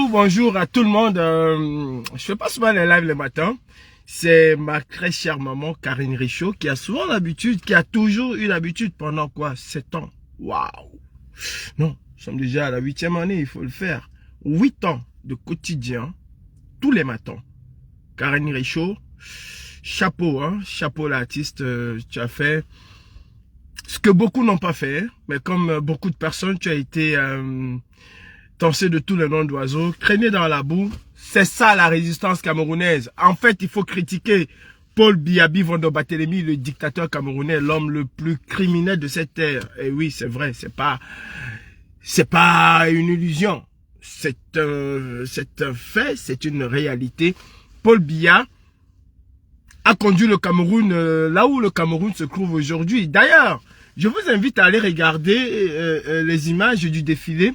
Bonjour à tout le monde. Je fais pas souvent les lives le matin. C'est ma très chère maman Karine Richaud qui a souvent l'habitude, qui a toujours eu l'habitude pendant quoi? 7 ans. Waouh! Non, nous sommes déjà à la 8e année, il faut le faire. 8 ans de quotidien, tous les matins. Karine Richaud, chapeau, hein? Chapeau l'artiste, tu as fait ce que beaucoup n'ont pas fait, mais comme beaucoup de personnes, tu as été tancé de tous les noms d'oiseaux, traîné dans la boue. C'est ça la résistance camerounaise. En fait, il faut critiquer Paul Biya Mvondo Barthélémy, le dictateur camerounais, l'homme le plus criminel de cette terre. Et oui, c'est vrai, c'est pas une illusion. C'est un fait, c'est une réalité. Paul Biya a conduit le Cameroun là où le Cameroun se trouve aujourd'hui. D'ailleurs, je vous invite à aller regarder les images du défilé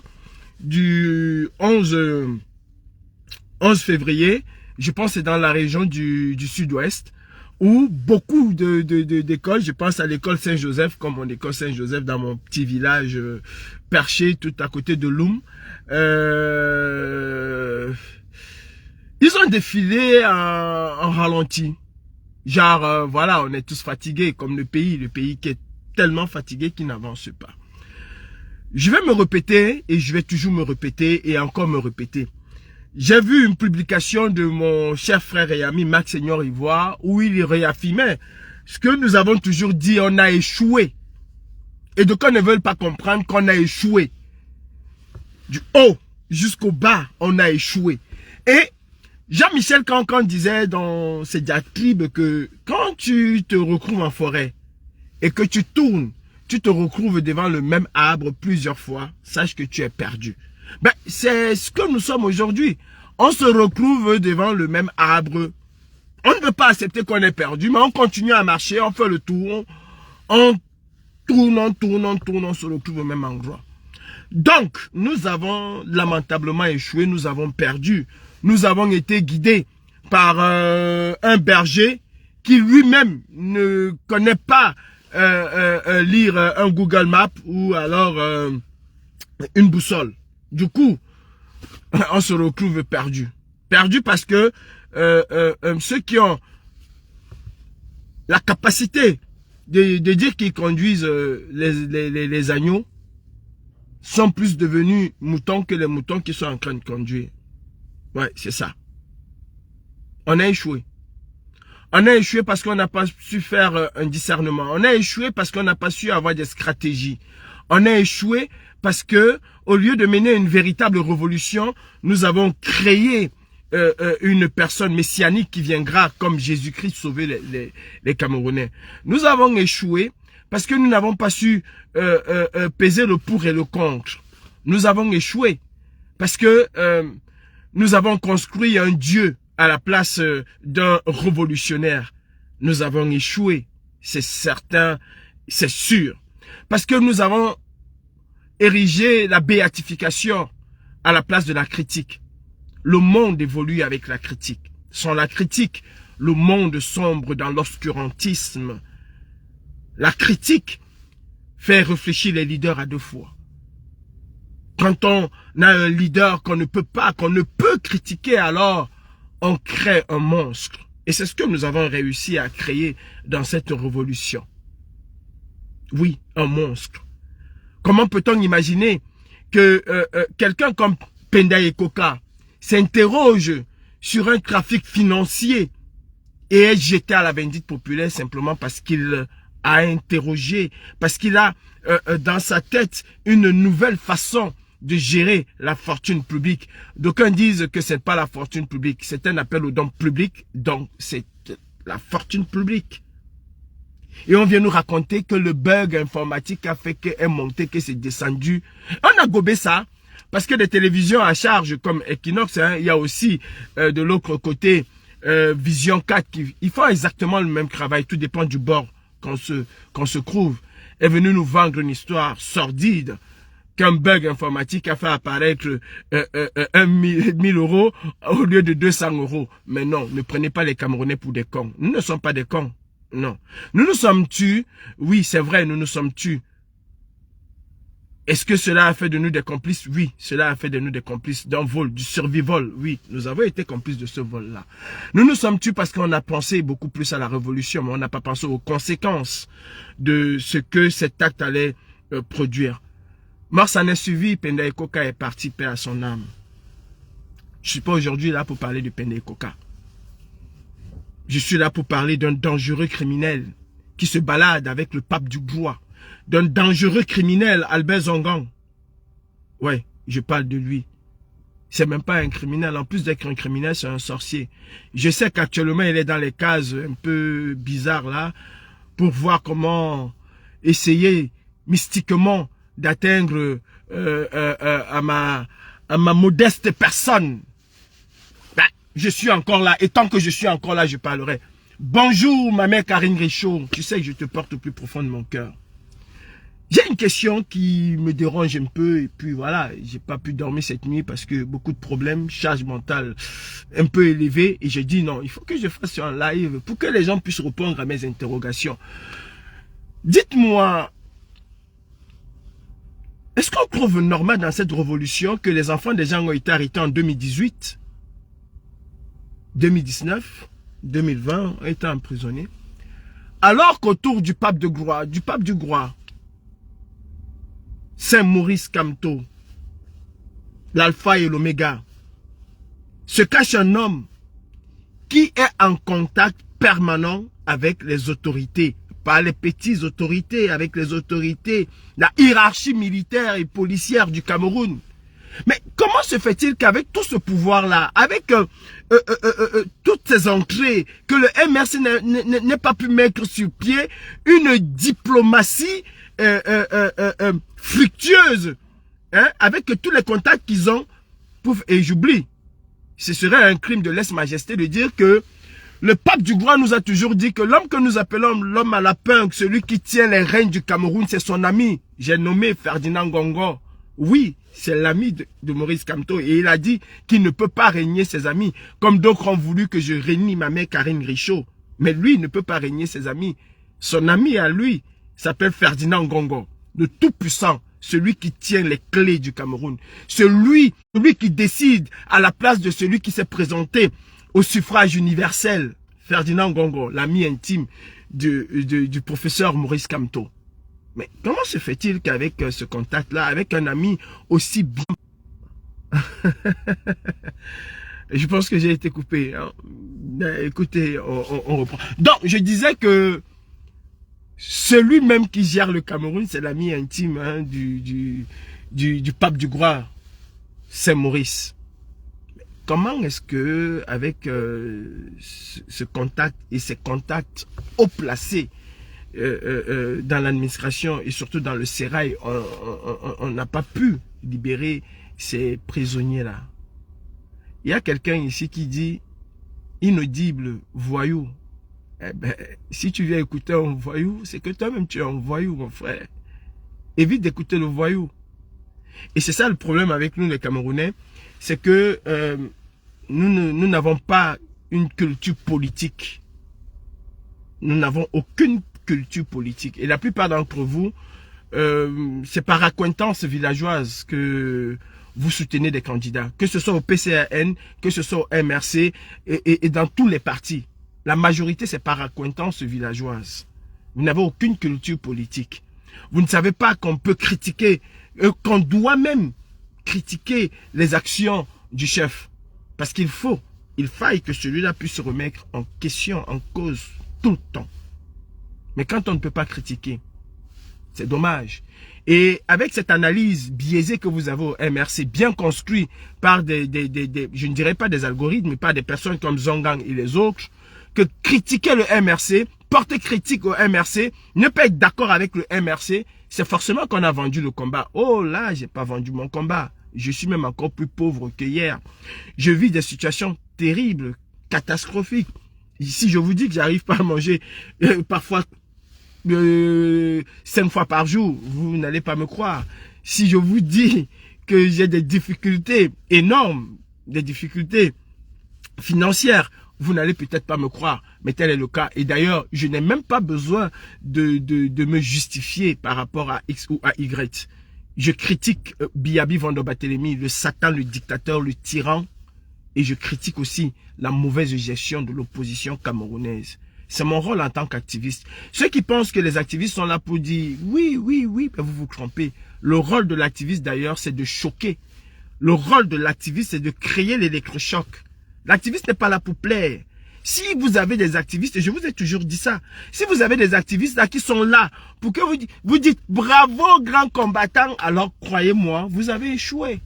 du 11 février, je pense que c'est dans la région du sud-ouest, où beaucoup d'écoles, je pense à l'école Saint-Joseph, comme mon école Saint-Joseph dans mon petit village perché tout à côté de Loum, ils ont défilé en ralenti. Genre, voilà, on est tous fatigués comme le pays qui est tellement fatigué qu'il n'avance pas. Je vais me répéter et je vais toujours me répéter et encore me répéter. J'ai vu une publication de mon cher frère et ami Max Seigneur Ivoire où il réaffirmait ce que nous avons toujours dit, on a échoué. Et donc on ne veut pas comprendre qu'on a échoué. Du haut jusqu'au bas, on a échoué. Et Jean-Michel Cancan disait dans ses diatribes que quand tu te retrouves en forêt et que tu tournes, tu te retrouves devant le même arbre plusieurs fois, sache que tu es perdu. Ben, c'est ce que nous sommes aujourd'hui. On se retrouve devant le même arbre. On ne veut pas accepter qu'on est perdu, mais on continue à marcher, on fait le tour. On tourne, on se retrouve au même endroit. Donc, nous avons lamentablement échoué, nous avons perdu. Nous avons été guidés par un berger qui lui-même ne connaît pas lire un Google Maps ou alors une boussole. Du coup, on se retrouve perdu. Perdu parce que ceux qui ont la capacité de dire qu'ils conduisent les agneaux sont plus devenus moutons que les moutons qui sont en train de conduire. Ouais, c'est ça. On a échoué. On a échoué parce qu'on n'a pas su faire un discernement. On a échoué parce qu'on n'a pas su avoir des stratégies. On a échoué parce que, au lieu de mener une véritable révolution, nous avons créé une personne messianique qui viendra comme Jésus-Christ sauver les Camerounais. Nous avons échoué parce que nous n'avons pas su peser le pour et le contre. Nous avons échoué parce que nous avons construit un Dieu à la place d'un révolutionnaire. Nous avons échoué, c'est certain, c'est sûr. Parce que nous avons érigé la béatification à la place de la critique. Le monde évolue avec la critique. Sans la critique, le monde sombre dans l'obscurantisme. La critique fait réfléchir les leaders à 2 fois. Quand on a un leader qu'on ne peut critiquer, alors on crée un monstre. Et c'est ce que nous avons réussi à créer dans cette révolution. Oui, un monstre. Comment peut-on imaginer que quelqu'un comme Penda Ekoka s'interroge sur un trafic financier et est jeté à la vindicte populaire simplement parce qu'il a interrogé, parce qu'il a dans sa tête une nouvelle façon de gérer la fortune publique. D'aucuns disent que c'est pas la fortune publique, c'est un appel aux dons publics, donc c'est la fortune publique. Et on vient nous raconter que le bug informatique a fait qu'elle est montée, que c'est descendu. On a gobé ça, parce que des télévisions à charge comme Equinox, hein, il y a aussi de l'autre côté Vision 4 ils font exactement le même travail, tout dépend du bord qu'on se trouve. Est venu nous vendre une histoire sordide qu'un bug informatique a fait apparaître 1000 euros au lieu de 200 euros. Mais non, ne prenez pas les Camerounais pour des cons. Nous ne sommes pas des cons. Non. Nous nous sommes tus. Oui, c'est vrai, nous nous sommes tus. Est-ce que cela a fait de nous des complices? Oui, cela a fait de nous des complices d'un vol, du survivol. Oui, nous avons été complices de ce vol-là. Nous nous sommes tués parce qu'on a pensé beaucoup plus à la révolution, mais on n'a pas pensé aux conséquences de ce que cet acte allait produire. Mort s'en est suivi, Penda Ekoka est parti, paix à son âme. Je ne suis pas aujourd'hui là pour parler de Penda Ekoka. Je suis là pour parler d'un dangereux criminel qui se balade avec le pape du Gloire. D'un dangereux criminel, Albert Zongang. Ouais, je parle de lui. C'est même pas un criminel. En plus d'être un criminel, c'est un sorcier. Je sais qu'actuellement, il est dans les cases un peu bizarres là, pour voir comment essayer mystiquement d'atteindre à ma modeste personne. Ben, je suis encore là. Et tant que je suis encore là, je parlerai. Bonjour, ma mère Karine Richaud. Tu sais que je te porte au plus profond de mon cœur. J'ai une question qui me dérange un peu et puis voilà, j'ai pas pu dormir cette nuit parce que beaucoup de problèmes, charge mentale un peu élevée et j'ai dit non, il faut que je fasse un live pour que les gens puissent répondre à mes interrogations. Dites-moi, est-ce qu'on trouve normal dans cette révolution que les enfants des gens ont été arrêtés en 2018, 2019, 2020 ont été emprisonnés, alors qu'autour du pape de Gloire, Saint Maurice Kamto, l'alpha et l'oméga, se cache un homme qui est en contact permanent avec les autorités, pas les petites autorités, avec les autorités, la hiérarchie militaire et policière du Cameroun. Mais comment se fait-il qu'avec tout ce pouvoir-là, avec toutes ces entrées, que le MRC n'ait pas pu mettre sur pied une diplomatie fructueuse, hein, avec tous les contacts qu'ils ont, et j'oublie, ce serait un crime de lèse-majesté de dire que le pape du Gloire nous a toujours dit que l'homme que nous appelons l'homme à la pingue, celui qui tient les rênes du Cameroun, c'est son ami. J'ai nommé Ferdinand Ngongo. Oui, c'est l'ami de Maurice Kamto et il a dit qu'il ne peut pas régner ses amis, comme d'autres ont voulu que je réunis ma mère Karine Richaud. Mais lui, il ne peut pas régner ses amis. Son ami à lui s'appelle Ferdinand Ngongo, le tout-puissant, celui qui tient les clés du Cameroun. Celui qui décide à la place de celui qui s'est présenté au suffrage universel. Ferdinand Ngongo, l'ami intime du professeur Maurice Kamto. Mais comment se fait-il qu'avec ce contact-là, avec un ami aussi bien... Je pense que j'ai été coupé. Hein. Écoutez, on reprend. Donc, je disais que celui même qui gère le Cameroun, c'est l'ami intime hein, du pape du Gloire, Saint Maurice. Comment est-ce que, avec ce contact et ces contacts haut placés, dans l'administration et surtout dans le sérail, on n'a pas pu libérer ces prisonniers-là. Il y a quelqu'un ici qui dit inaudible, voyou. Eh ben, si tu viens écouter un voyou, c'est que toi-même tu es un voyou, mon frère. Évite d'écouter le voyou. Et c'est ça le problème avec nous les Camerounais, c'est que nous n'avons pas une culture politique. Nous n'avons aucune culture politique. Et la plupart d'entre vous, c'est par accointance villageoise que vous soutenez des candidats. Que ce soit au PCRN, que ce soit au MRC et dans tous les partis. La majorité, c'est par accointance villageoise. Vous n'avez aucune culture politique. Vous ne savez pas qu'on peut critiquer, qu'on doit même critiquer les actions du chef. Parce il faille que celui-là puisse se remettre en question, en cause, tout le temps. Mais quand on ne peut pas critiquer, c'est dommage. Et avec cette analyse biaisée que vous avez au MRC, bien construite par je ne dirais pas des algorithmes, mais par des personnes comme Zongang et les autres, que critiquer le MRC, porter critique au MRC, ne pas être d'accord avec le MRC, c'est forcément qu'on a vendu le combat. Oh là, j'ai pas vendu mon combat. Je suis même encore plus pauvre que hier. Je vis des situations terribles, catastrophiques. Si je vous dis que j'arrive pas à manger parfois 5 fois par jour, vous n'allez pas me croire. Si je vous dis que j'ai des difficultés énormes, des difficultés financières, vous n'allez peut-être pas me croire, mais tel est le cas. Et d'ailleurs, je n'ai même pas besoin de me justifier par rapport à X ou à Y. Je critique Biabi Vandobatélémy, le Satan, le dictateur, le tyran. Et je critique aussi la mauvaise gestion de l'opposition camerounaise. C'est mon rôle en tant qu'activiste. Ceux qui pensent que les activistes sont là pour dire oui, oui, oui, ben vous vous trompez. Le rôle de l'activiste d'ailleurs, c'est de choquer. Le rôle de l'activiste, c'est de créer l'électrochoc. L'activiste n'est pas là pour plaire. Si vous avez des activistes, et je vous ai toujours dit ça, si vous avez des activistes là qui sont là pour que vous dites bravo grand combattant, alors croyez-moi, vous avez échoué.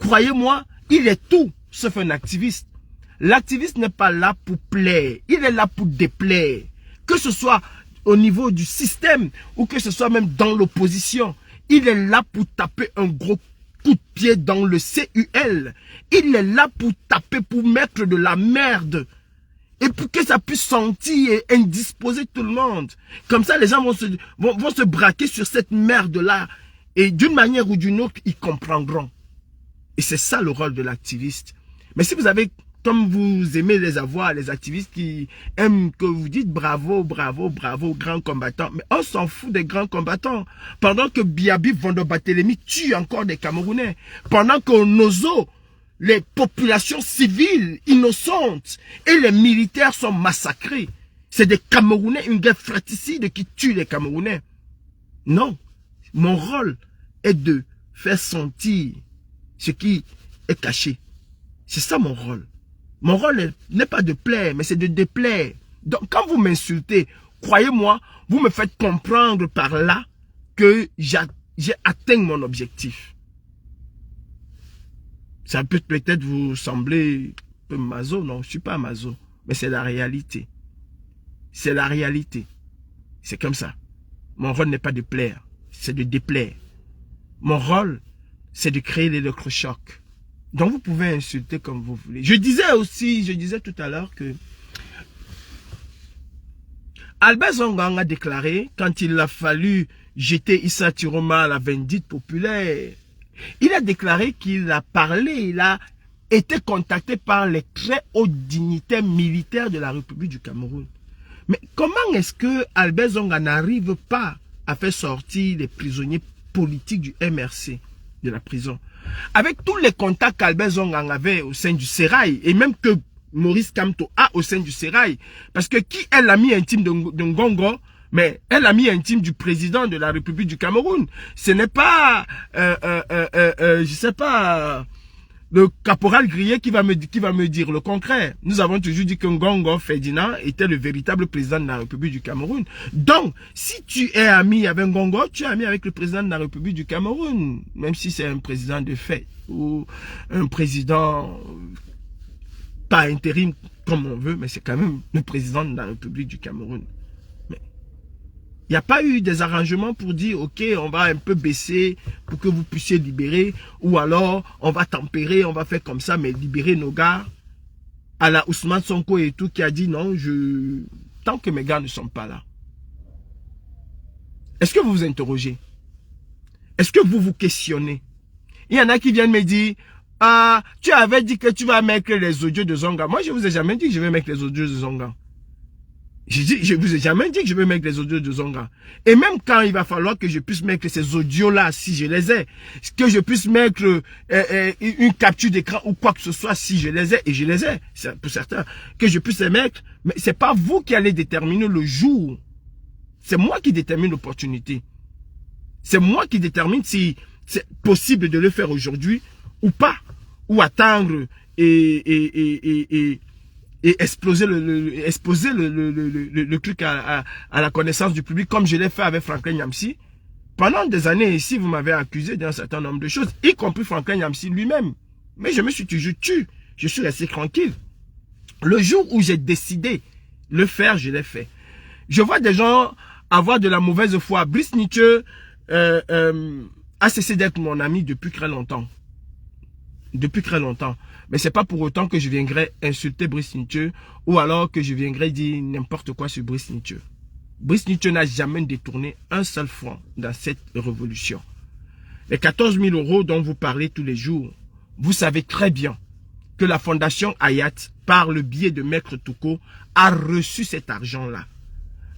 Croyez-moi, il est tout sauf un activiste. L'activiste n'est pas là pour plaire, il est là pour déplaire. Que ce soit au niveau du système ou que ce soit même dans l'opposition, il est là pour taper un gros coup de pied dans le CUL. Il est là pour taper, pour mettre de la merde. Et pour que ça puisse sentir et indisposer tout le monde. Comme ça, les gens vont se braquer sur cette merde-là. Et d'une manière ou d'une autre, ils comprendront. Et c'est ça le rôle de l'activiste. Mais si vous avez, comme vous aimez les avoir, les activistes qui aiment que vous dites bravo, bravo, bravo, grand combattant. Mais on s'en fout des grands combattants. Pendant que Biabi Vandobatélémy tue encore des Camerounais. Pendant que Nozo, les populations civiles innocentes et les militaires sont massacrés. C'est des Camerounais, une guerre fratricide qui tue les Camerounais. Non, mon rôle est de faire sentir ce qui est caché. C'est ça mon rôle. Mon rôle n'est pas de plaire, mais c'est de déplaire. Donc quand vous m'insultez, croyez-moi, vous me faites comprendre par là que j'ai atteint mon objectif. Ça peut peut-être vous sembler un peu maso. Non, je ne suis pas maso. Mais c'est la réalité. C'est la réalité. C'est comme ça. Mon rôle n'est pas de plaire. C'est de déplaire. Mon rôle, c'est de créer l'électrochoc. Donc vous pouvez insulter comme vous voulez. Je disais tout à l'heure que Albert Zongang a déclaré, quand il a fallu jeter Issa Tiroma à la vindicte populaire, il a déclaré qu'il a parlé, il a été contacté par les très hautes dignitaires militaires de la République du Cameroun. Mais comment est-ce que Albert Zonga n'arrive pas à faire sortir les prisonniers politiques du MRC de la prison? Avec tous les contacts qu'Albert Zonga avait au sein du Sérail, et même que Maurice Kamto a au sein du Sérail, parce que qui est l'ami intime de Ngongo? Mais est l'ami intime du président de la République du Cameroun. Ce n'est pas, je sais pas, le caporal Grillet qui va me dire le contraire. Nous avons toujours dit que Ngongo Ferdinand était le véritable président de la République du Cameroun. Donc, si tu es ami avec Ngongo, tu es ami avec le président de la République du Cameroun. Même si c'est un président de fait ou un président pas intérim comme on veut, mais c'est quand même le président de la République du Cameroun. Il n'y a pas eu des arrangements pour dire, ok, on va un peu baisser pour que vous puissiez libérer, ou alors on va tempérer, on va faire comme ça, mais libérer nos gars. À la Ousmane Sonko et tout, qui a dit non, tant que mes gars ne sont pas là. Est-ce que vous vous interrogez? Est-ce que vous vous questionnez? Il y en a qui viennent me dire, ah, tu avais dit que tu vas mettre les audios de Zonga. Moi, je vous ai jamais dit que je vais mettre les audios de Zonga. Je vous ai jamais dit que je vais mettre les audios de Zonga. Et même quand il va falloir que je puisse mettre ces audios-là, si je les ai, que je puisse mettre une capture d'écran ou quoi que ce soit, si je les ai, et je les ai, pour certains, que je puisse les mettre, mais c'est pas vous qui allez déterminer le jour. C'est moi qui détermine l'opportunité. C'est moi qui détermine si c'est possible de le faire aujourd'hui ou pas, ou attendre et exploser exposer le truc à la connaissance du public, comme je l'ai fait avec Franklin Nyamsi. Pendant des années ici, vous m'avez accusé d'un certain nombre de choses, y compris Franklin Nyamsi lui-même. Mais je me suis toujours tué. Je suis resté tranquille. Le jour où j'ai décidé de le faire, je l'ai fait. Je vois des gens avoir de la mauvaise foi. Brice Nietzsche a cessé d'être mon ami depuis très longtemps. Depuis très longtemps. Mais c'est pas pour autant que je viendrai insulter Brice Nietzsche ou alors que je viendrai dire n'importe quoi sur Brice Nietzsche. Brice Nietzsche n'a jamais détourné un seul franc dans cette révolution. Les 14 000 € dont vous parlez tous les jours, vous savez très bien que la fondation Hayat, par le biais de Maître Touko, a reçu cet argent-là.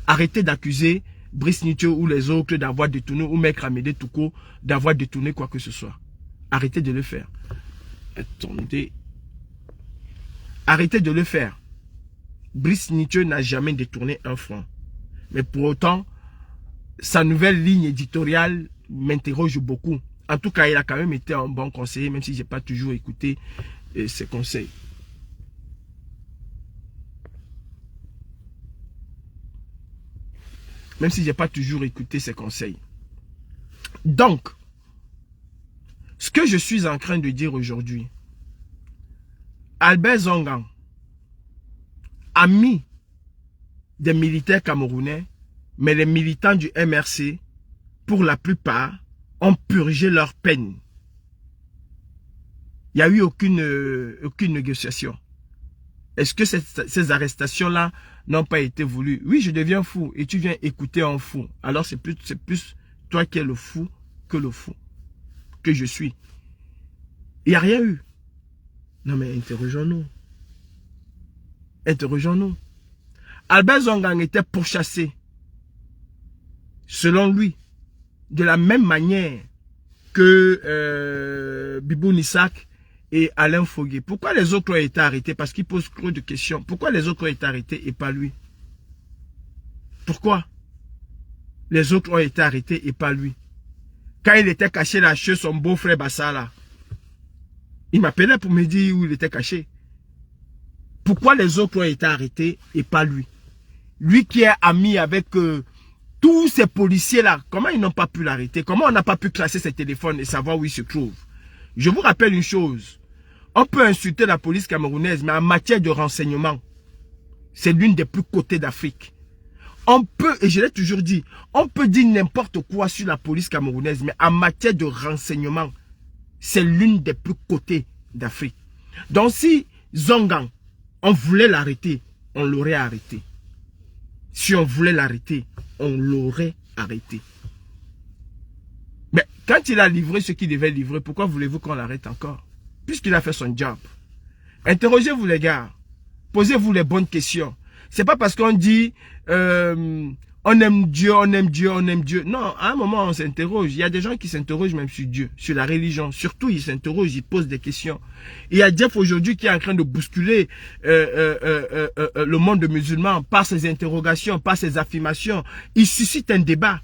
Arrêtez d'accuser Brice Nietzsche ou les autres d'avoir détourné, ou Maître Amédée Touko d'avoir détourné quoi que ce soit. Arrêtez de le faire. Attendez. Arrêtez de le faire. Brice Nietzsche n'a jamais détourné un franc. Mais pour autant, sa nouvelle ligne éditoriale m'interroge beaucoup. En tout cas, il a quand même été un bon conseiller, même si je n'ai pas toujours écouté ses conseils. Même si je n'ai pas toujours écouté ses conseils. Donc, ce que je suis en train de dire aujourd'hui, Albert Zongan, ami des militaires camerounais, mais les militants du MRC, pour la plupart, ont purgé leur peine. Il n'y a eu aucune négociation. Est-ce que ces arrestations-là n'ont pas été voulues? Oui, je deviens fou et tu viens écouter un fou. Alors c'est plus toi qui es le fou que le fou que je suis. Il n'y a rien eu. Non mais interrogeons-nous. Interrogeons-nous. Albert Zongan était pourchassé, selon lui, de la même manière que Bibou Nissak et Alain Fogué. Pourquoi les autres ont été arrêtés? Parce qu'ils posent trop de questions. Pourquoi les autres ont été arrêtés et pas lui? Pourquoi les autres ont été arrêtés et pas lui? Quand il était caché là chez son beau-frère Bassala, il m'appelait pour me dire où il était caché. Pourquoi les autres ont été arrêtés et pas lui? Lui qui est ami avec tous ces policiers-là, comment ils n'ont pas pu l'arrêter? Comment on n'a pas pu classer ses téléphones et savoir où il se trouve? Je vous rappelle une chose. On peut insulter la police camerounaise, mais en matière de renseignement, c'est l'une des plus cotées d'Afrique. On peut, et je l'ai toujours dit, on peut dire n'importe quoi sur la police camerounaise, mais en matière de renseignement, c'est l'une des plus cotées d'Afrique. Donc si Zongan, on voulait l'arrêter, on l'aurait arrêté. Si on voulait l'arrêter, on l'aurait arrêté. Mais quand il a livré ce qu'il devait livrer, pourquoi voulez-vous qu'on l'arrête encore? Puisqu'il a fait son job. Interrogez-vous les gars. Posez-vous les bonnes questions. C'est pas parce qu'on dit on aime Dieu, on aime Dieu, on aime Dieu. Non, à un moment on s'interroge. Il y a des gens qui s'interrogent même sur Dieu, sur la religion. Surtout ils s'interrogent, ils posent des questions. Il y a Jeff aujourd'hui qui est en train de bousculer le monde musulman par ses interrogations, par ses affirmations. Il suscite un débat.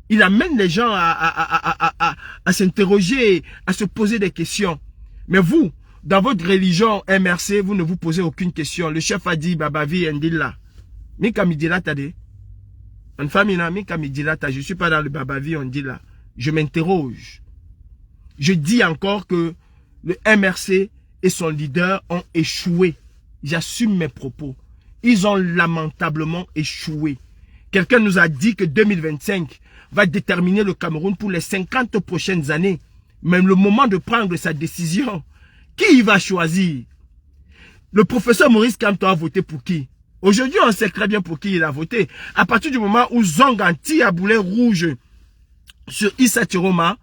Il amène les gens à s'interroger, à se poser des questions. Mais vous, dans votre religion MRC, vous ne vous posez aucune question. Le chef a dit, Babavi, Ndilla. Mika midila tade. En famille, Mika midila tade. Je ne suis pas dans le Babavi, Ndilla. Je m'interroge. Je dis encore que le MRC et son leader ont échoué. J'assume mes propos. Ils ont lamentablement échoué. Quelqu'un nous a dit que 2025 va déterminer le Cameroun pour les 50 prochaines années. Même le moment de prendre sa décision, qui il va choisir? Le professeur Maurice Kamto a voté pour qui? Aujourd'hui, on sait très bien pour qui il a voté. À partir du moment où Zongan tire à boulet rouge sur Issa Chiroma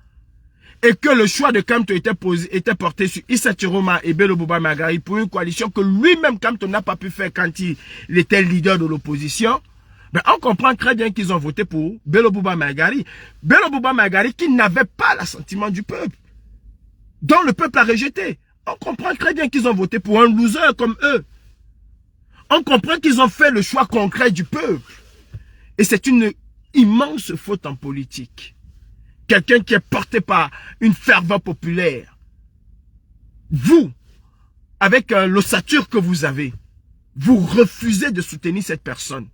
et que le choix de Kamto était porté sur Issa Chiroma et Bello Bouba Magari pour une coalition que lui-même Kamto n'a pas pu faire quand il était leader de l'opposition, ben on comprend très bien qu'ils ont voté pour Bello Bouba Magari. Bello Bouba Magari qui n'avait pas l'assentiment du peuple, dont le peuple a rejeté. On comprend très bien qu'ils ont voté pour un loser comme eux. On comprend qu'ils ont fait le choix concret du peuple. Et c'est une immense faute en politique. Quelqu'un qui est porté par une ferveur populaire. Vous, avec l'ossature que vous avez, vous refusez de soutenir cette personne.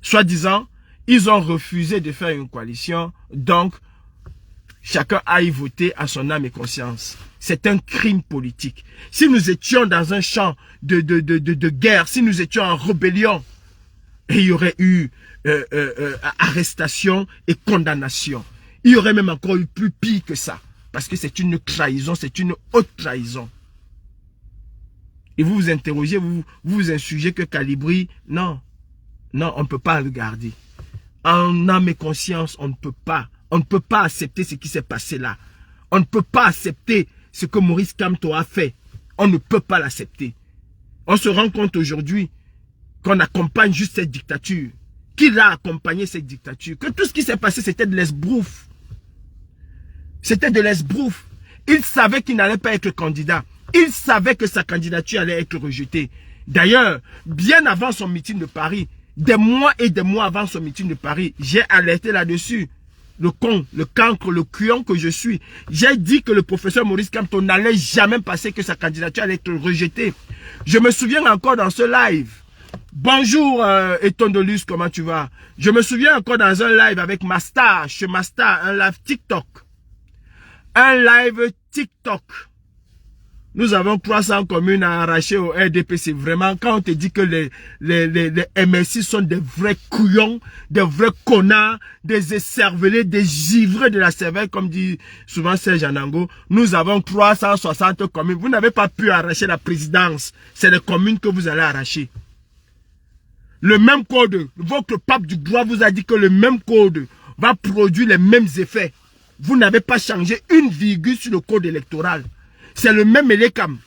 Soi-disant, ils ont refusé de faire une coalition, donc chacun aille voter à son âme et conscience. C'est un crime politique. Si nous étions dans un champ de guerre, si nous étions en rébellion, et il y aurait eu arrestation et condamnation. Il y aurait même encore eu plus pire que ça. Parce que c'est une trahison, c'est une haute trahison. Et vous vous interrogez, vous vous insurgez que Calibri, non. Non, on ne peut pas le garder. En âme et conscience, on ne peut pas. On ne peut pas accepter ce qui s'est passé là. On ne peut pas accepter ce que Maurice Kamto a fait. On ne peut pas l'accepter. On se rend compte aujourd'hui qu'on accompagne juste cette dictature. qu'il a accompagné cette dictature, que tout ce qui s'est passé, c'était de l'esbrouf. C'était de l'esbrouf. Il savait qu'il n'allait pas être candidat. Il savait que sa candidature allait être rejetée. D'ailleurs, bien avant son meeting de Paris, des mois et des mois avant son meeting de Paris, j'ai alerté là-dessus. Le con, le cancre, le cuillon que je suis. J'ai dit que le professeur Maurice Kamto n'allait jamais passer, que sa candidature allait être rejetée. Je me souviens encore dans ce live. Bonjour Etondolus, comment tu vas? Je me souviens encore dans un live avec Masta, chez Masta, un live TikTok. Un live TikTok. Nous avons 300 communes à arracher au RDPC. Vraiment, quand on te dit que les MSI sont des vrais couillons, des vrais connards, des écervelés, des givrés de la cervelle, comme dit souvent Serge Anango, nous avons 360 communes. Vous n'avez pas pu arracher la présidence. C'est les communes que vous allez arracher. Le même code, votre pape du droit vous a dit que le même code va produire les mêmes effets. Vous n'avez pas changé une virgule sur le code électoral. C'est le même Elekam.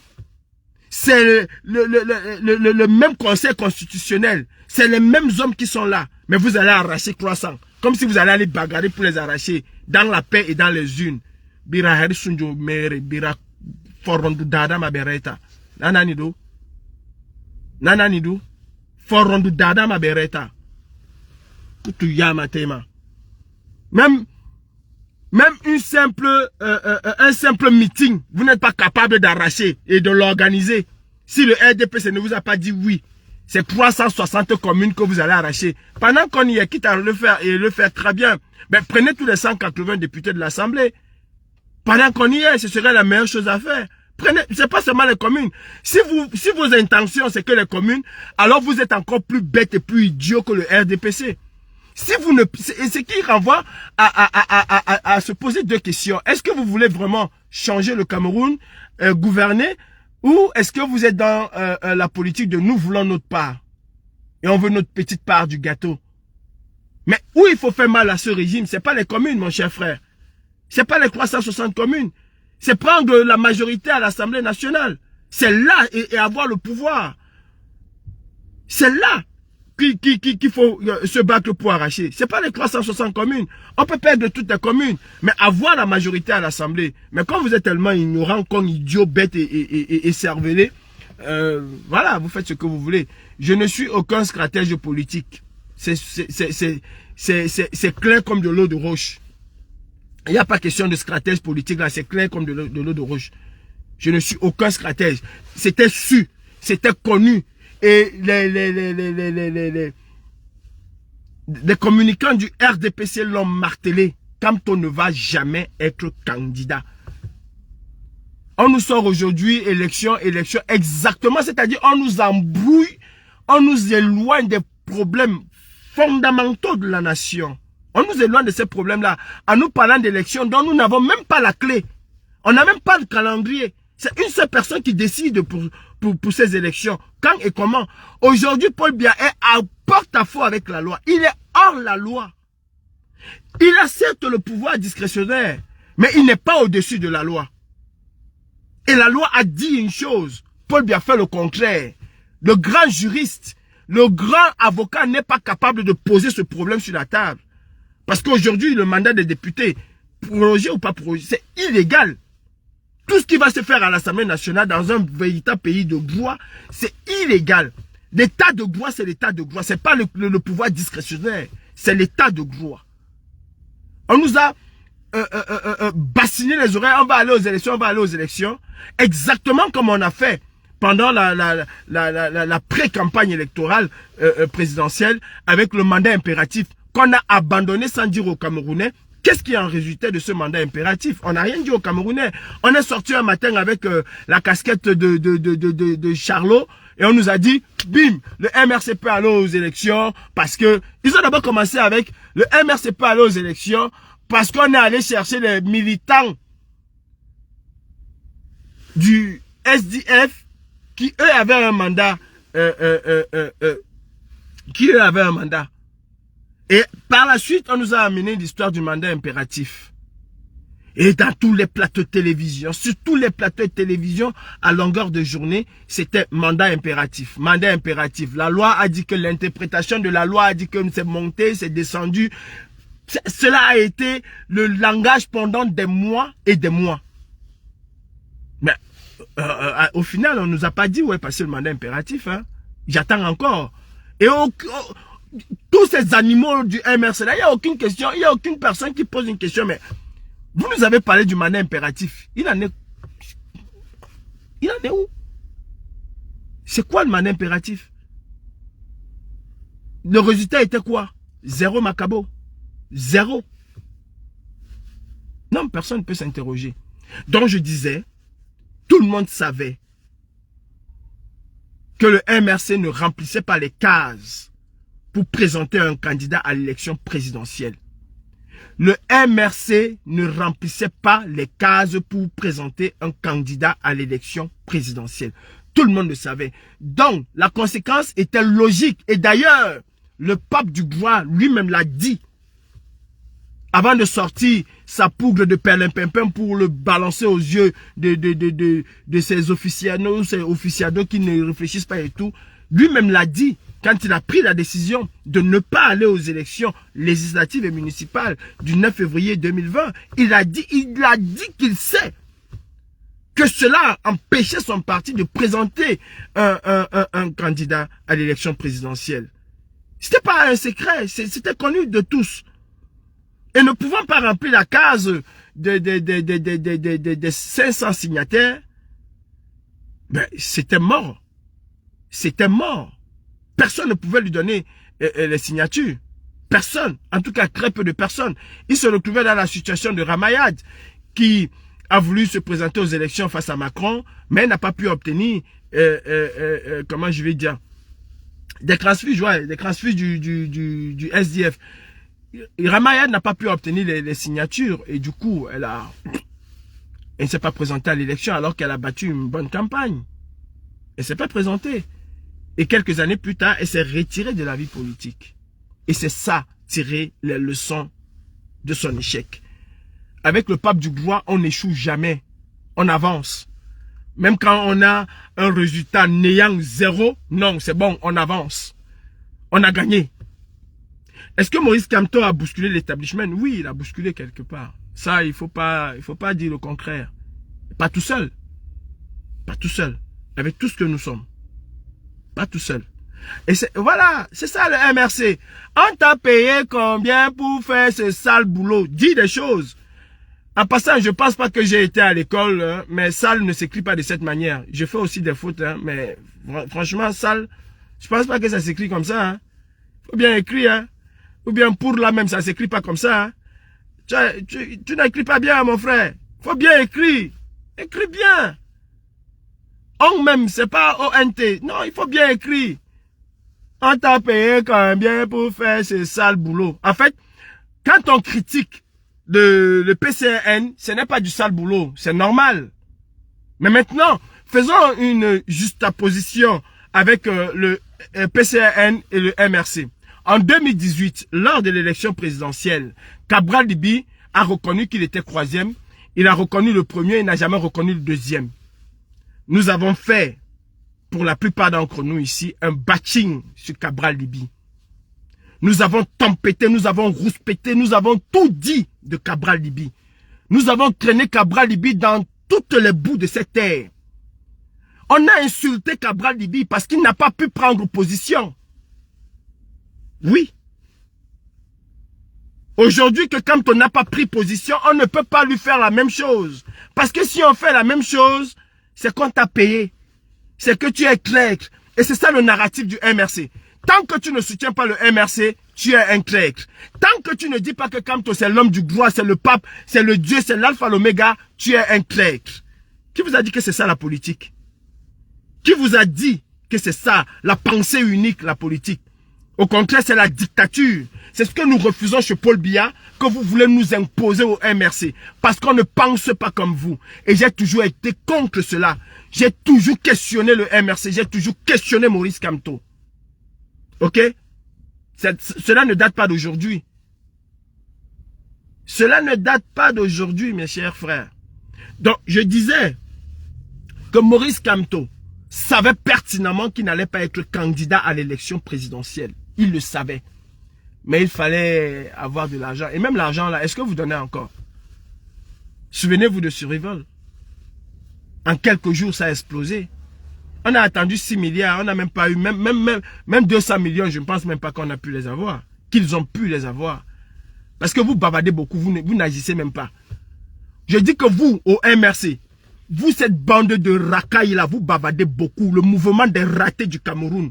C'est le même conseil constitutionnel. C'est les mêmes hommes qui sont là. Mais vous allez arracher 300. Comme si vous allez aller bagarrer pour les arracher. Dans la paix et dans les unes. Bira Herisunjo Mere, Bira Forondu Dada Mabereta. Nananido. Nananido. Forondu Dada Mabereta. Kutu Yama Tema. Même un simple meeting, vous n'êtes pas capable d'arracher et de l'organiser. Si le RDPC ne vous a pas dit oui, c'est 360 communes que vous allez arracher. Pendant qu'on y est, quitte à le faire et le faire très bien, ben prenez tous les 180 députés de l'Assemblée. Pendant qu'on y est, ce serait la meilleure chose à faire. Prenez, c'est pas seulement les communes. Si vos intentions c'est que les communes, alors vous êtes encore plus bête et plus idiot que le RDPC. Si vous ne, ce qui renvoie à se poser deux questions. Est-ce que vous voulez vraiment changer le Cameroun, gouverner, ou est-ce que vous êtes dans la politique de nous voulons notre part et on veut notre petite part du gâteau? Mais où il faut faire mal à ce régime, c'est pas les communes, mon cher frère. C'est pas les 360 communes. C'est prendre la majorité à l'Assemblée nationale. C'est là et avoir le pouvoir. C'est là qu'il faut se battre pour arracher. C'est pas les 360 communes. On peut perdre toutes les communes, mais avoir la majorité à l'Assemblée. Mais quand vous êtes tellement ignorant, comme idiot, bête et cervelé, voilà, vous faites ce que vous voulez. Je ne suis aucun stratège politique. C'est clair comme de l'eau de roche. Il n'y a pas question de stratège politique là, c'est clair comme de l'eau de roche. Je ne suis aucun stratège. C'était su, c'était connu. Et les communicants du RDPC l'ont martelé. Kamto ne va jamais être candidat. On nous sort aujourd'hui, élection, exactement, c'est-à-dire on nous embrouille, on nous éloigne des problèmes fondamentaux de la nation. On nous éloigne de ces problèmes-là en nous parlant d'élections dont nous n'avons même pas la clé. On n'a même pas le calendrier. C'est une seule personne qui décide pour ces élections. Quand et comment? Aujourd'hui, Paul Biya est à porte-à-faux avec la loi. Il est hors la loi. Il a certes le pouvoir discrétionnaire, mais il n'est pas au-dessus de la loi. Et la loi a dit une chose. Paul Biya fait le contraire. Le grand juriste, le grand avocat n'est pas capable de poser ce problème sur la table. Parce qu'aujourd'hui, le mandat des députés, prorogé ou pas prorogé, c'est illégal. Tout ce qui va se faire à l'Assemblée nationale dans un véritable pays de droit, c'est illégal. L'état de droit, c'est l'état de droit. Ce n'est pas le pouvoir discrétionnaire. C'est l'état de droit. On nous a bassiné les oreilles. On va aller aux élections. Exactement comme on a fait pendant la pré-campagne électorale présidentielle avec le mandat impératif qu'on a abandonné sans dire aux Camerounais. Qu'est-ce qui en résultait de ce mandat impératif? On n'a rien dit aux Camerounais. On est sorti un matin avec la casquette de Charlot et on nous a dit, bim, le MRC peut aller aux élections parce que... Ils ont d'abord commencé avec le MRC peut aller aux élections parce qu'on est allé chercher les militants du SDF qui, eux, avaient un mandat. Et par la suite, on nous a amené l'histoire du mandat impératif. Et dans tous les plateaux de télévision, sur tous les plateaux de télévision, à longueur de journée, c'était mandat impératif. Mandat impératif. La loi a dit que l'interprétation de la loi a dit que c'est monté, c'est descendu. Cela a été le langage pendant des mois et des mois. Mais au final, on nous a pas dit où est passé le mandat impératif. Hein. J'attends encore. Et tous ces animaux du MRC, là, il n'y a aucune question, il n'y a aucune personne qui pose une question, mais vous nous avez parlé du mandat impératif. Il en est où? C'est quoi le mandat impératif? Le résultat était quoi? Zéro Macabo. Zéro. Non, personne ne peut s'interroger. Donc je disais, tout le monde savait que le MRC ne remplissait pas les cases pour présenter un candidat à l'élection présidentielle. Le MRC ne remplissait pas les cases pour présenter un candidat à l'élection présidentielle. Tout le monde le savait. Donc, la conséquence était logique. Et d'ailleurs, le pape du Bois lui-même l'a dit. Avant de sortir sa poudre de perlimpinpin pour le balancer aux yeux de ses officiados, ces officiados qui ne réfléchissent pas et tout, lui-même l'a dit. Quand il a pris la décision de ne pas aller aux élections législatives et municipales du 9 février 2020, il a dit qu'il sait que cela empêchait son parti de présenter un candidat à l'élection présidentielle. C'était pas un secret, c'était connu de tous. Et ne pouvant pas remplir la case des 500 signataires, ben, c'était mort. C'était mort. Personne ne pouvait lui donner les signatures. Personne. En tout cas, très peu de personnes. Il se retrouvait dans la situation de Ramayad, qui a voulu se présenter aux élections face à Macron, mais n'a pas pu obtenir, comment je vais dire, des transfuges, ouais, des transfuges du SDF. Ramayad n'a pas pu obtenir les signatures, et du coup, elle ne s'est pas présentée à l'élection alors qu'elle a battu une bonne campagne. Elle ne s'est pas présentée. Et quelques années plus tard, elle s'est retirée de la vie politique. Et c'est ça, tirer les leçons de son échec. Avec le pape du Bois, on n'échoue jamais. On avance. Même quand on a un résultat néant zéro, non, c'est bon, on avance. On a gagné. Est-ce que Maurice Kamto a bousculé l'établissement? Oui, il a bousculé quelque part. Ça, il faut pas dire le contraire. Pas tout seul. Pas tout seul. Avec tout ce que nous sommes. Pas tout seul. Et voilà, c'est ça le MRC. On t'a payé combien pour faire ce sale boulot? Dis des choses. En passant, je pense pas que j'ai été à l'école, hein, mais sale ne s'écrit pas de cette manière. Je fais aussi des fautes, hein, mais franchement, sale, je pense pas que ça s'écrit comme ça. Hein. Faut bien écrire, hein. Ou bien pour là même, ça s'écrit pas comme ça. Hein. Tu n'écris pas bien, mon frère. Faut bien écrire. Écris bien. On même, c'est pas ONT. Non, il faut bien écrire. On t'a payé combien pour faire ce sale boulot? En fait, quand on critique le PCN, ce n'est pas du sale boulot. C'est normal. Mais maintenant, faisons une juxtaposition avec le PCN et le MRC. En 2018, lors de l'élection présidentielle, Cabral Libi a reconnu qu'il était troisième. Il a reconnu le premier, il n'a jamais reconnu le deuxième. Nous avons fait, pour la plupart d'entre nous ici, un batching sur Cabral Libi. Nous avons tempêté, nous avons rouspété, nous avons tout dit de Cabral Libi. Nous avons traîné Cabral Libi dans toutes les bouts de cette terre. On a insulté Cabral Libi parce qu'il n'a pas pu prendre position. Oui. Aujourd'hui, que quand on n'a pas pris position, on ne peut pas lui faire la même chose. Parce que si on fait la même chose, c'est qu'on t'a payé. C'est que tu es clèche. Et c'est ça le narratif du MRC. Tant que tu ne soutiens pas le MRC, tu es un clèche. Tant que tu ne dis pas que Kamto c'est l'homme du droit, c'est le pape, c'est le Dieu, c'est l'alpha, l'oméga, tu es un clèche. Qui vous a dit que c'est ça la politique? Qui vous a dit que c'est ça la pensée unique, la politique? Au contraire, c'est la dictature. C'est ce que nous refusons chez Paul Biya, que vous voulez nous imposer au MRC. Parce qu'on ne pense pas comme vous. Et j'ai toujours été contre cela. J'ai toujours questionné le MRC. J'ai toujours questionné Maurice Kamto. Ok? Cela ne date pas d'aujourd'hui. Cela ne date pas d'aujourd'hui, mes chers frères. Donc, je disais que Maurice Kamto savait pertinemment qu'il n'allait pas être candidat à l'élection présidentielle. Il le savait. Mais il fallait avoir de l'argent. Et même l'argent là, est-ce que vous donnez encore? Souvenez-vous de Survival. En quelques jours, ça a explosé. On a attendu 6 milliards, on n'a même pas eu, même 200 millions, je ne pense même pas qu'on a pu les avoir. Qu'ils ont pu les avoir. Parce que vous bavardez beaucoup, vous n'agissez même pas. Je dis que vous, au MRC, vous, cette bande de racailles là, vous bavardez beaucoup. Le mouvement des ratés du Cameroun.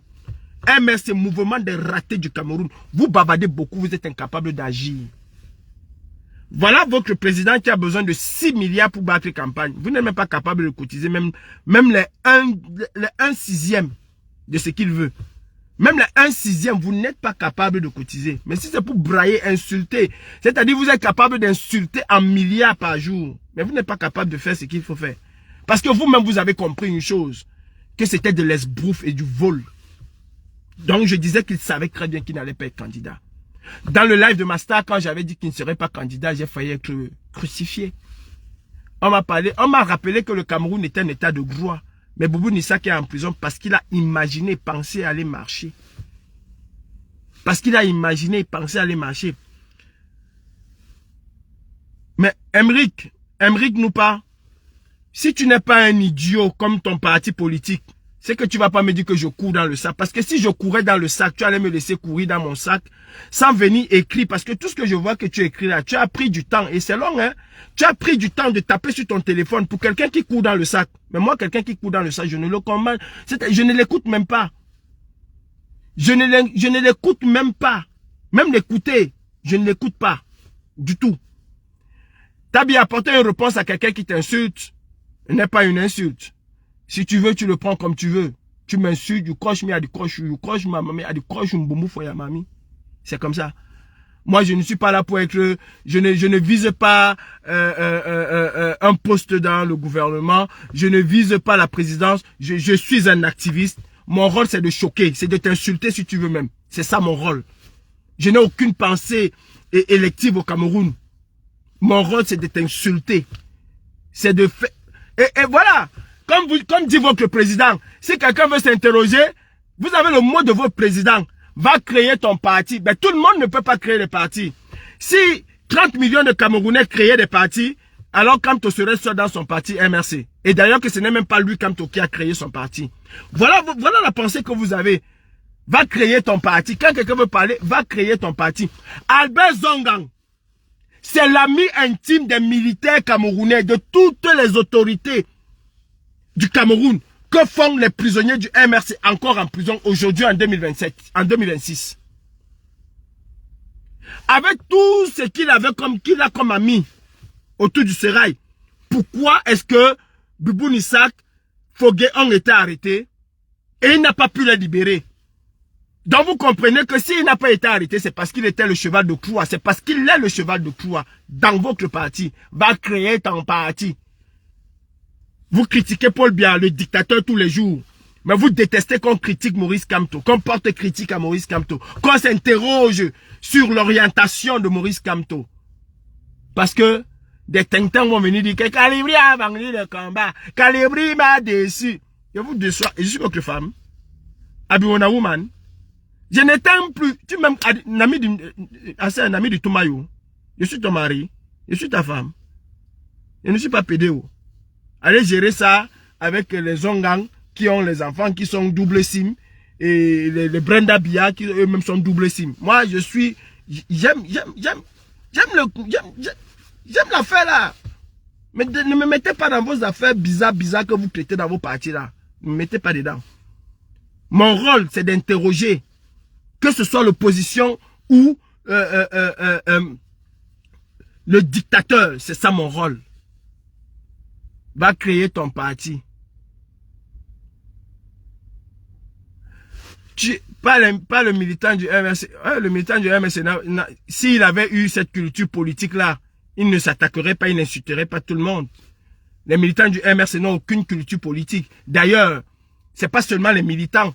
MRC, mouvement des ratés du Cameroun. Vous bavardez beaucoup, vous êtes incapable d'agir. Voilà votre président qui a besoin de 6 milliards pour battre campagne. Vous n'êtes même pas capable de cotiser même les 1/6 de ce qu'il veut. Même les 1/6, vous n'êtes pas capable de cotiser. Mais si c'est pour brailler, insulter, c'est-à-dire vous êtes capable d'insulter en milliards par jour. Mais vous n'êtes pas capable de faire ce qu'il faut faire. Parce que vous-même, vous avez compris une chose. Que c'était de l'esbrouf et du vol. Donc je disais qu'il savait très bien qu'il n'allait pas être candidat. Dans le live de Master, quand j'avais dit qu'il ne serait pas candidat, j'ai failli être crucifié. On m'a rappelé que le Cameroun était un état de droit. Mais Boubou Nissak est en prison parce qu'il a imaginé, pensé aller marcher. Parce qu'il a imaginé, pensé aller marcher. Mais Emric Noupa, si tu n'es pas un idiot comme ton parti politique, c'est que tu ne vas pas me dire que je cours dans le sac. Parce que si je courais dans le sac, tu allais me laisser courir dans mon sac sans venir écrire. Parce que tout ce que je vois que tu écris là, tu as pris du temps. Et c'est long, hein. Tu as pris du temps de taper sur ton téléphone pour quelqu'un qui court dans le sac. Mais moi, quelqu'un qui court dans le sac, je ne le commande. Je ne l'écoute même pas. Je ne l'écoute même pas. Même l'écouter, je ne l'écoute pas. Du tout. T'as bien apporté une réponse à quelqu'un qui t'insulte. Ce n'est pas une insulte. Si tu veux, tu le prends comme tu veux. Tu m'insultes, tu croches, mais à du croche, tu croches, ma mamie, à du croche, un boumou, foya mamie. C'est comme ça. Moi, je ne suis pas là pour être, je ne vise pas un poste dans le gouvernement. Je ne vise pas la présidence. Je suis un activiste. Mon rôle, c'est de choquer, c'est de t'insulter si tu veux même. C'est ça mon rôle. Je n'ai aucune pensée élective au Cameroun. Mon rôle, c'est de t'insulter. C'est de faire... Et voilà. Comme dit votre président, si quelqu'un veut s'interroger, vous avez le mot de votre président. Va créer ton parti. Ben, tout le monde ne peut pas créer des partis. Si 30 millions de Camerounais créaient des partis, alors Kamto serait seul dans son parti MRC. Et d'ailleurs que ce n'est même pas lui, Kamto, qui a créé son parti. Voilà la pensée que vous avez. Va créer ton parti. Quand quelqu'un veut parler, va créer ton parti. Albert Zongang, c'est l'ami intime des militaires camerounais, de toutes les autorités du Cameroun. Que font les prisonniers du MRC encore en prison aujourd'hui en 2027, en 2026? Avec tout ce qu'il a comme ami autour du sérail, pourquoi est-ce que Boubou Nissak, Fogué ont été arrêtés et il n'a pas pu les libérer? Donc vous comprenez que s'il n'a pas été arrêté, c'est parce qu'il était le cheval de Troie, c'est parce qu'il est le cheval de Troie dans votre parti. Va créer ton parti. Vous critiquez Paul Biya, le dictateur, tous les jours. Mais vous détestez qu'on critique Maurice Kamto, qu'on porte critique à Maurice Kamto, qu'on s'interroge sur l'orientation de Maurice Kamto. Parce que des tintins vont venir dire que Calibri a vendu le combat, Calibri m'a déçu. Je vous déçois, et je suis votre femme. Abiwana woman. Je ne t'aime plus. Tu m'aimes, un ami du Toumayo. Je suis ton mari, je suis ta femme. Je ne suis pas pédéo. Allez gérer ça avec les Zongang qui ont les enfants qui sont double SIM et les Brenda Biya qui eux-mêmes sont double SIM. Moi, je suis... J'aime l'affaire là. Mais ne me mettez pas dans vos affaires bizarres que vous traitez dans vos partis là. Ne me mettez pas dedans. Mon rôle, c'est d'interroger. Que ce soit l'opposition ou le dictateur. C'est ça mon rôle. Va créer ton parti. Pas le militant du MRC. Le militant du MRC, s'il avait eu cette culture politique-là, il ne s'attaquerait pas, il n'insulterait pas tout le monde. Les militants du MRC n'ont aucune culture politique. D'ailleurs, c'est pas seulement les militants.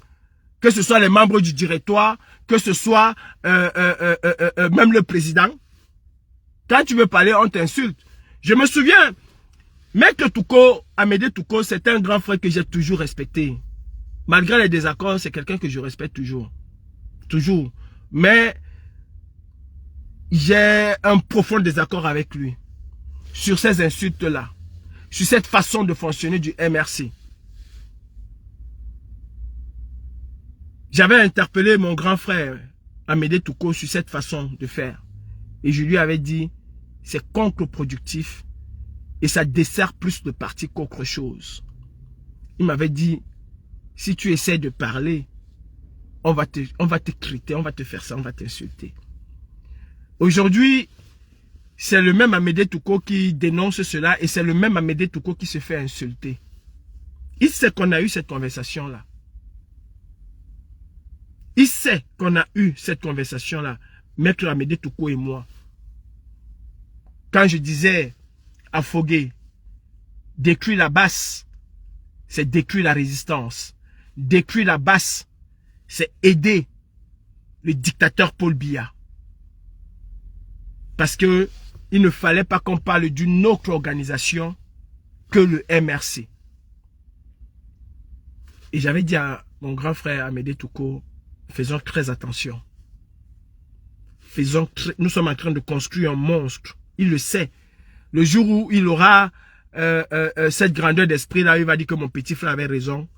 Que ce soit les membres du directoire, que ce soit même le président. Quand tu veux parler, on t'insulte. Je me souviens, Maître Touko, Amédée Touko, c'est un grand frère que j'ai toujours respecté. Malgré les désaccords, c'est quelqu'un que je respecte toujours. Toujours. Mais j'ai un profond désaccord avec lui. Sur ces insultes-là. Sur cette façon de fonctionner du MRC. J'avais interpellé mon grand frère, Amédée Touko, sur cette façon de faire. Et je lui avais dit, c'est contre-productif. Et ça dessert plus de parti qu'autre chose. Il m'avait dit, si tu essaies de parler, on va te critiquer, on va te faire ça, on va t'insulter. Aujourd'hui, c'est le même Amédée Touko qui dénonce cela et c'est le même Amédée Touko qui se fait insulter. Il sait qu'on a eu cette conversation-là. Il sait qu'on a eu cette conversation-là, Maître Amédée Touko et moi. Quand je disais à Fogué, détruire la basse, c'est détruire la résistance. Détruire la basse, c'est aider le dictateur Paul Biya. Parce que il ne fallait pas qu'on parle d'une autre organisation que le MRC. Et j'avais dit à mon grand frère Amédée Touko, faisons très attention. Nous sommes en train de construire un monstre. Il le sait. Le jour où il aura cette grandeur d'esprit-là, il va dire que mon petit frère avait raison.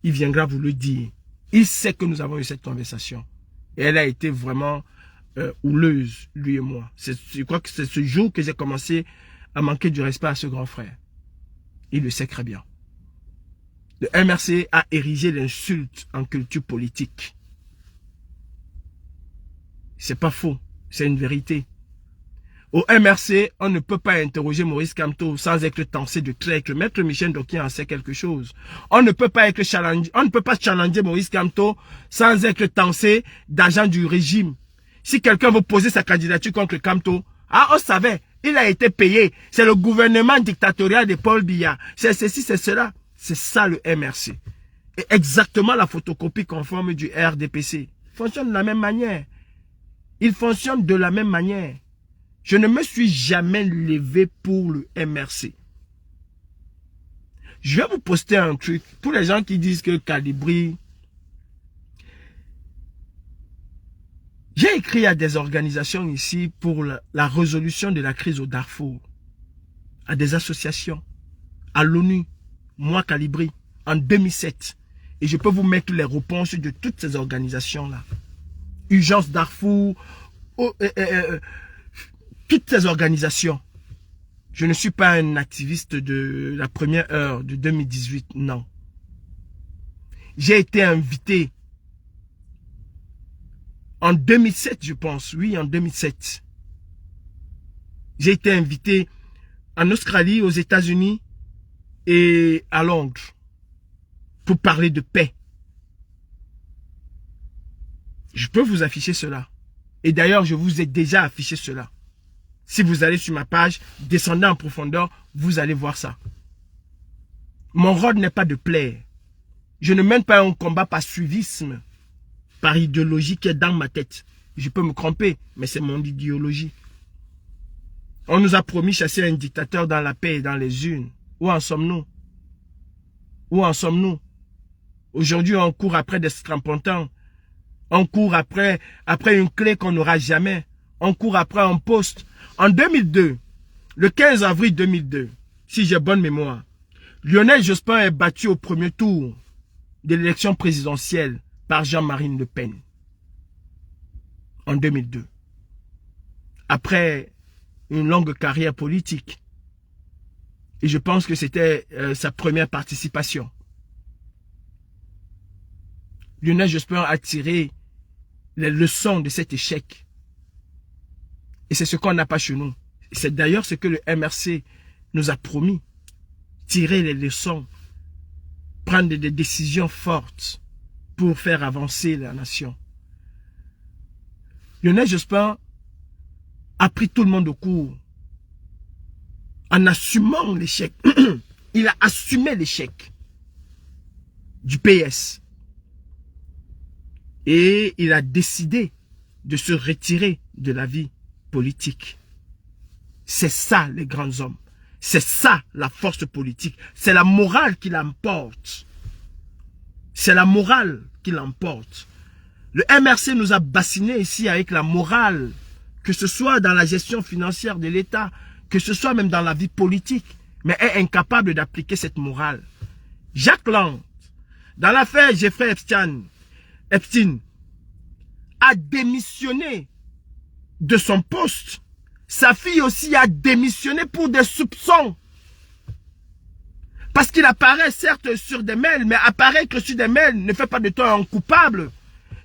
Il viendra vous le dire. Il sait que nous avons eu cette conversation. Et elle a été vraiment houleuse, lui et moi. Je crois que c'est ce jour que j'ai commencé à manquer du respect à ce grand frère. Il le sait très bien. Le MRC a érigé l'insulte en culture politique. C'est pas faux, c'est une vérité. Au MRC, on ne peut pas interroger Maurice Kamto sans être tensé de traître. Maître Michel Ndoki en sait quelque chose. On ne peut pas challenger Maurice Kamto sans être tensé d'agent du régime. Si quelqu'un veut poser sa candidature contre Kamto, on savait, il a été payé. C'est le gouvernement dictatorial de Paul Biya. C'est ceci, c'est cela. C'est ça le MRC. Et exactement la photocopie conforme du RDPC. Il fonctionne de la même manière. Il fonctionne de la même manière. Je ne me suis jamais levé pour le MRC. Je vais vous poster un truc. Pour les gens qui disent que Calibri... J'ai écrit à des organisations ici pour la résolution de la crise au Darfour. À des associations. À l'ONU. Moi, Calibri. En 2007. Et je peux vous mettre les réponses de toutes ces organisations-là. Urgence Darfour. Toutes ces organisations. Je ne suis pas un activiste de la première heure de 2018, non. J'ai été invité en 2007, je pense. Oui, en 2007. J'ai été invité en Australie, aux États-Unis et à Londres pour parler de paix. Je peux vous afficher cela. Et d'ailleurs, je vous ai déjà affiché cela. Si vous allez sur ma page, descendez en profondeur, vous allez voir ça. Mon rôle n'est pas de plaire. Je ne mène pas un combat par suivisme, par idéologie qui est dans ma tête. Je peux me tromper, mais c'est mon idéologie. On nous a promis chasser un dictateur dans la paix et dans les urnes. Où en sommes-nous? Où en sommes-nous? Aujourd'hui, on court après des strapontins. On court après une clé qu'on n'aura jamais. On court après un poste. En 2002, le 15 avril 2002, si j'ai bonne mémoire, Lionel Jospin est battu au premier tour de l'élection présidentielle par Jean-Marie Le Pen. En 2002. Après une longue carrière politique. Et je pense que c'était sa première participation. Lionel Jospin a tiré les leçons de cet échec. Et c'est ce qu'on n'a pas chez nous. C'est d'ailleurs ce que le MRC nous a promis. Tirer les leçons. Prendre des décisions fortes pour faire avancer la nation. Lionel Jospin a pris tout le monde au court. En assumant l'échec. Il a assumé l'échec du PS. Et il a décidé de se retirer de la vie politique. C'est ça les grands hommes. C'est ça la force politique. C'est la morale qui l'emporte. C'est la morale qui l'emporte. Le MRC nous a bassinés ici avec la morale, que ce soit dans la gestion financière de l'État, que ce soit même dans la vie politique, mais est incapable d'appliquer cette morale. Jacques Lang, dans l'affaire Jeffrey Epstein, a démissionné de son poste. Sa fille aussi a démissionné pour des soupçons. Parce qu'il apparaît certes sur des mails, mais apparaître sur des mails ne fait pas de toi un coupable.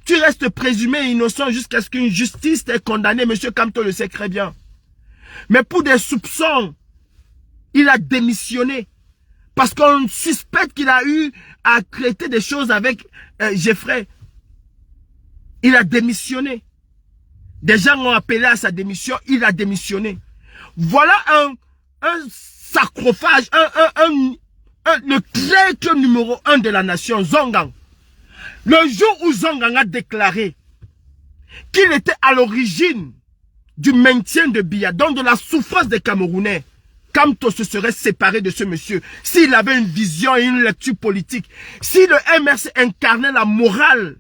Tu restes présumé innocent jusqu'à ce qu'une justice t'ait condamné. Monsieur Kamto le sait très bien. Mais pour des soupçons, il a démissionné. Parce qu'on suspecte qu'il a eu à traiter des choses avec Jeffrey. Il a démissionné. Des gens ont appelé à sa démission, il a démissionné. Voilà un sarcophage, le traître numéro 1 de la nation, Zongang. Le jour où Zongang a déclaré qu'il était à l'origine du maintien de Biya, donc de la souffrance des Camerounais, Kamto se serait séparé de ce monsieur s'il avait une vision et une lecture politique. Si le MRC incarnait la morale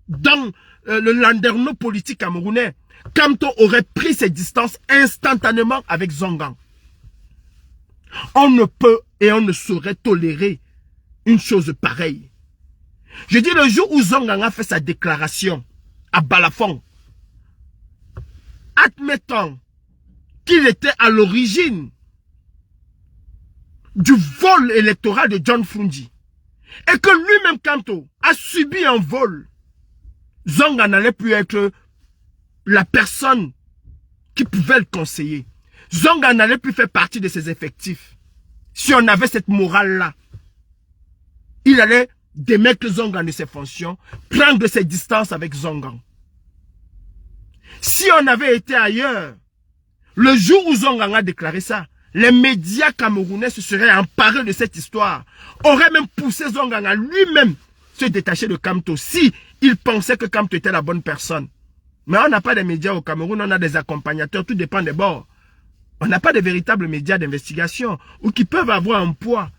dans le landerneau politique camerounais, Kamto aurait pris ses distances instantanément avec Zongang. On ne peut et on ne saurait tolérer une chose pareille. Je dis le jour où Zongang a fait sa déclaration à Balafon, admettant qu'il était à l'origine du vol électoral de John Fundi et que lui-même Kamto a subi un vol, Zongang n'allait plus être la personne qui pouvait le conseiller. Zongang n'allait plus faire partie de ses effectifs. Si on avait cette morale-là, il allait démettre Zongang de ses fonctions, prendre ses distances avec Zongang. Si on avait été ailleurs, le jour où Zongang a déclaré ça, les médias camerounais se seraient emparés de cette histoire, auraient même poussé Zongang à lui-même se détacher de Kamto si il pensait que Kamto était la bonne personne. Mais on n'a pas de médias au Cameroun, on a des accompagnateurs, tout dépend des bords. On n'a pas de véritables médias d'investigation ou qui peuvent avoir un poids.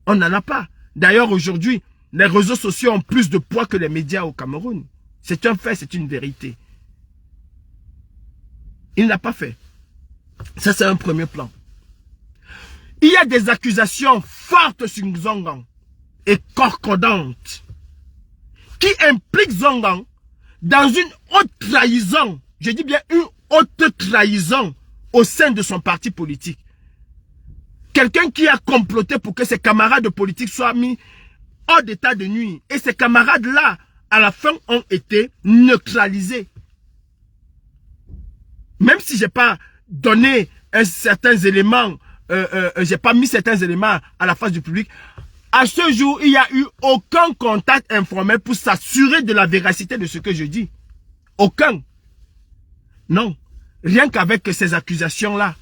On n'en a pas. D'ailleurs, aujourd'hui, les réseaux sociaux ont plus de poids que les médias au Cameroun. C'est un fait, c'est une vérité. Il n'a pas fait. Ça, c'est un premier plan. Il y a des accusations fortes sur Zongang et concordantes qui impliquent Zongang dans une haute trahison. Je dis bien une haute trahison au sein de son parti politique. Quelqu'un qui a comploté pour que ses camarades politiques soient mis hors d'état de nuire. Et ces camarades-là, à la fin, ont été neutralisés. Même si je n'ai pas donné certains éléments, j'ai pas mis certains éléments à la face du public, à ce jour, il n'y a eu aucun contact informel pour s'assurer de la véracité de ce que je dis. Aucun. Non. Rien qu'avec ces accusations-là.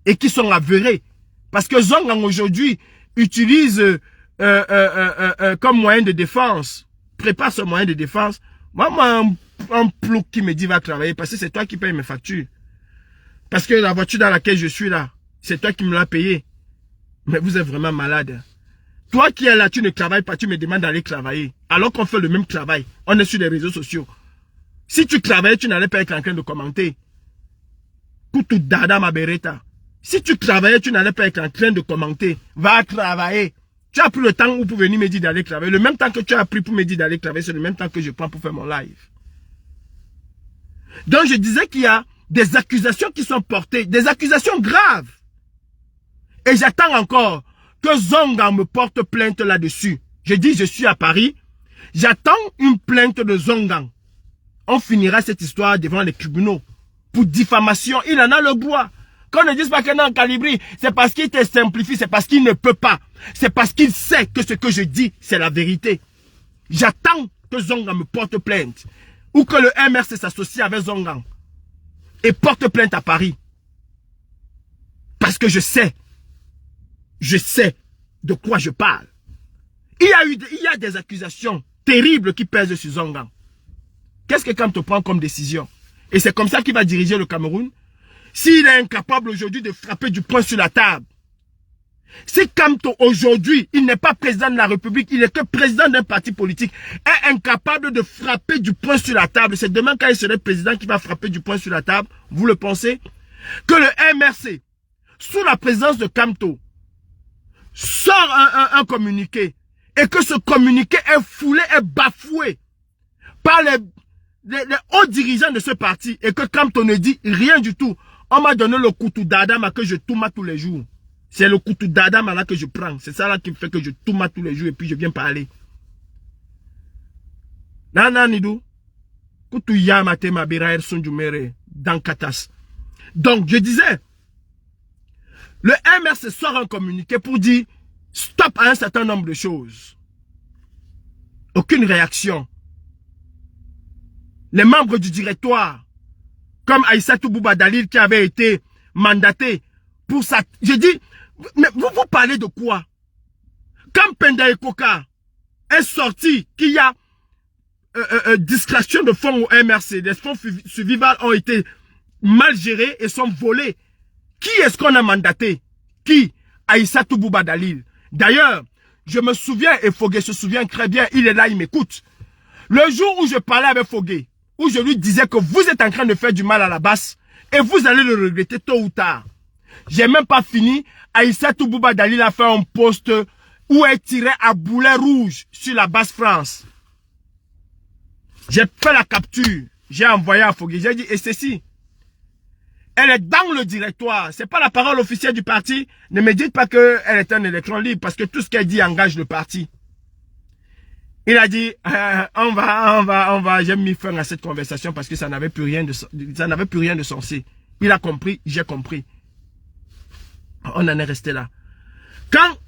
Et qui sont avérées. Parce que Zongang aujourd'hui utilise comme moyen de défense, prépare ce moyen de défense. Moi un plouc qui me dit va travailler parce que c'est toi qui payes mes factures. Parce que la voiture dans laquelle je suis là, c'est toi qui me l'as payé. Mais vous êtes vraiment malade. Toi qui es là, tu ne travailles pas, tu me demandes d'aller travailler. Alors qu'on fait le même travail. On est sur les réseaux sociaux. Si tu travaillais, tu n'allais pas être en train de commenter. Koutou dada ma bereta. Si tu travaillais, tu n'allais pas être en train de commenter. Va travailler. Tu as pris le temps pour venir me dire d'aller travailler. Le même temps que tu as pris pour me dire d'aller travailler, c'est le même temps que je prends pour faire mon live. Donc je disais qu'il y a des accusations qui sont portées, des accusations graves. Et j'attends encore que Zongang me porte plainte là-dessus. Je dis, je suis à Paris. J'attends une plainte de Zongang. On finira cette histoire devant les tribunaux. Pour diffamation, il en a le droit. Qu'on ne dise pas que non, Calibri, c'est parce qu'il te simplifie, c'est parce qu'il ne peut pas. C'est parce qu'il sait que ce que je dis, c'est la vérité. J'attends que Zongang me porte plainte. Ou que le MRC s'associe avec Zongang. Et porte plainte à Paris. Parce que je sais de quoi je parle. Il y a des accusations terribles qui pèsent sur Zongang. Qu'est-ce que Kamto prend comme décision? Et c'est comme ça qu'il va diriger le Cameroun. s'il est incapable aujourd'hui de frapper du poing sur la table, si Kamto aujourd'hui, il n'est pas président de la République, il n'est que président d'un parti politique, est incapable de frapper du poing sur la table, c'est demain quand il serait président qui va frapper du poing sur la table, vous le pensez? Que le MRC, sous la présidence de Kamto, sort un communiqué, et que ce communiqué est foulé, est bafoué par les hauts dirigeants de ce parti, et que Kamto ne dit rien du tout. On m'a donné le couteau d'Adama que je tourne tous les jours. C'est le couteau d'Adam là que je prends. C'est ça là qui fait que je tourne tous les jours et puis je viens parler. Nana Nidou. Couteau Yamate Mabiraer Sunjumere dans Katas. Donc je disais, le MRC sort un communiqué pour dire stop à un certain nombre de choses. Aucune réaction. Les membres du directoire, comme Aïssatou Bouba Dalil qui avait été mandaté pour ça. Je dis, mais vous parlez de quoi? Quand Penda et Koka est sorti, qu'il y a discrétion de fonds au MRC, les fonds survivants ont été mal gérés et sont volés. Qui est-ce qu'on a mandaté? Qui? Aïssatou Bouba Dalil. D'ailleurs, je me souviens, et Fogué se souvient très bien, il est là, il m'écoute. Le jour où je parlais avec Fogué, où je lui disais que vous êtes en train de faire du mal à la basse, et vous allez le regretter tôt ou tard. J'ai même pas fini. Aïssatou Bouba Dalil a fait un post où elle tirait à boulet rouge sur la basse France. J'ai fait la capture. J'ai envoyé à Fogué. J'ai dit, et ceci, elle est dans le directoire. C'est pas la parole officielle du parti. Ne me dites pas qu'elle est un électron libre parce que tout ce qu'elle dit engage le parti. Il a dit, on va, j'ai mis fin à cette conversation parce que ça n'avait plus rien de sensé. Il a compris, j'ai compris. On en est resté là. Quand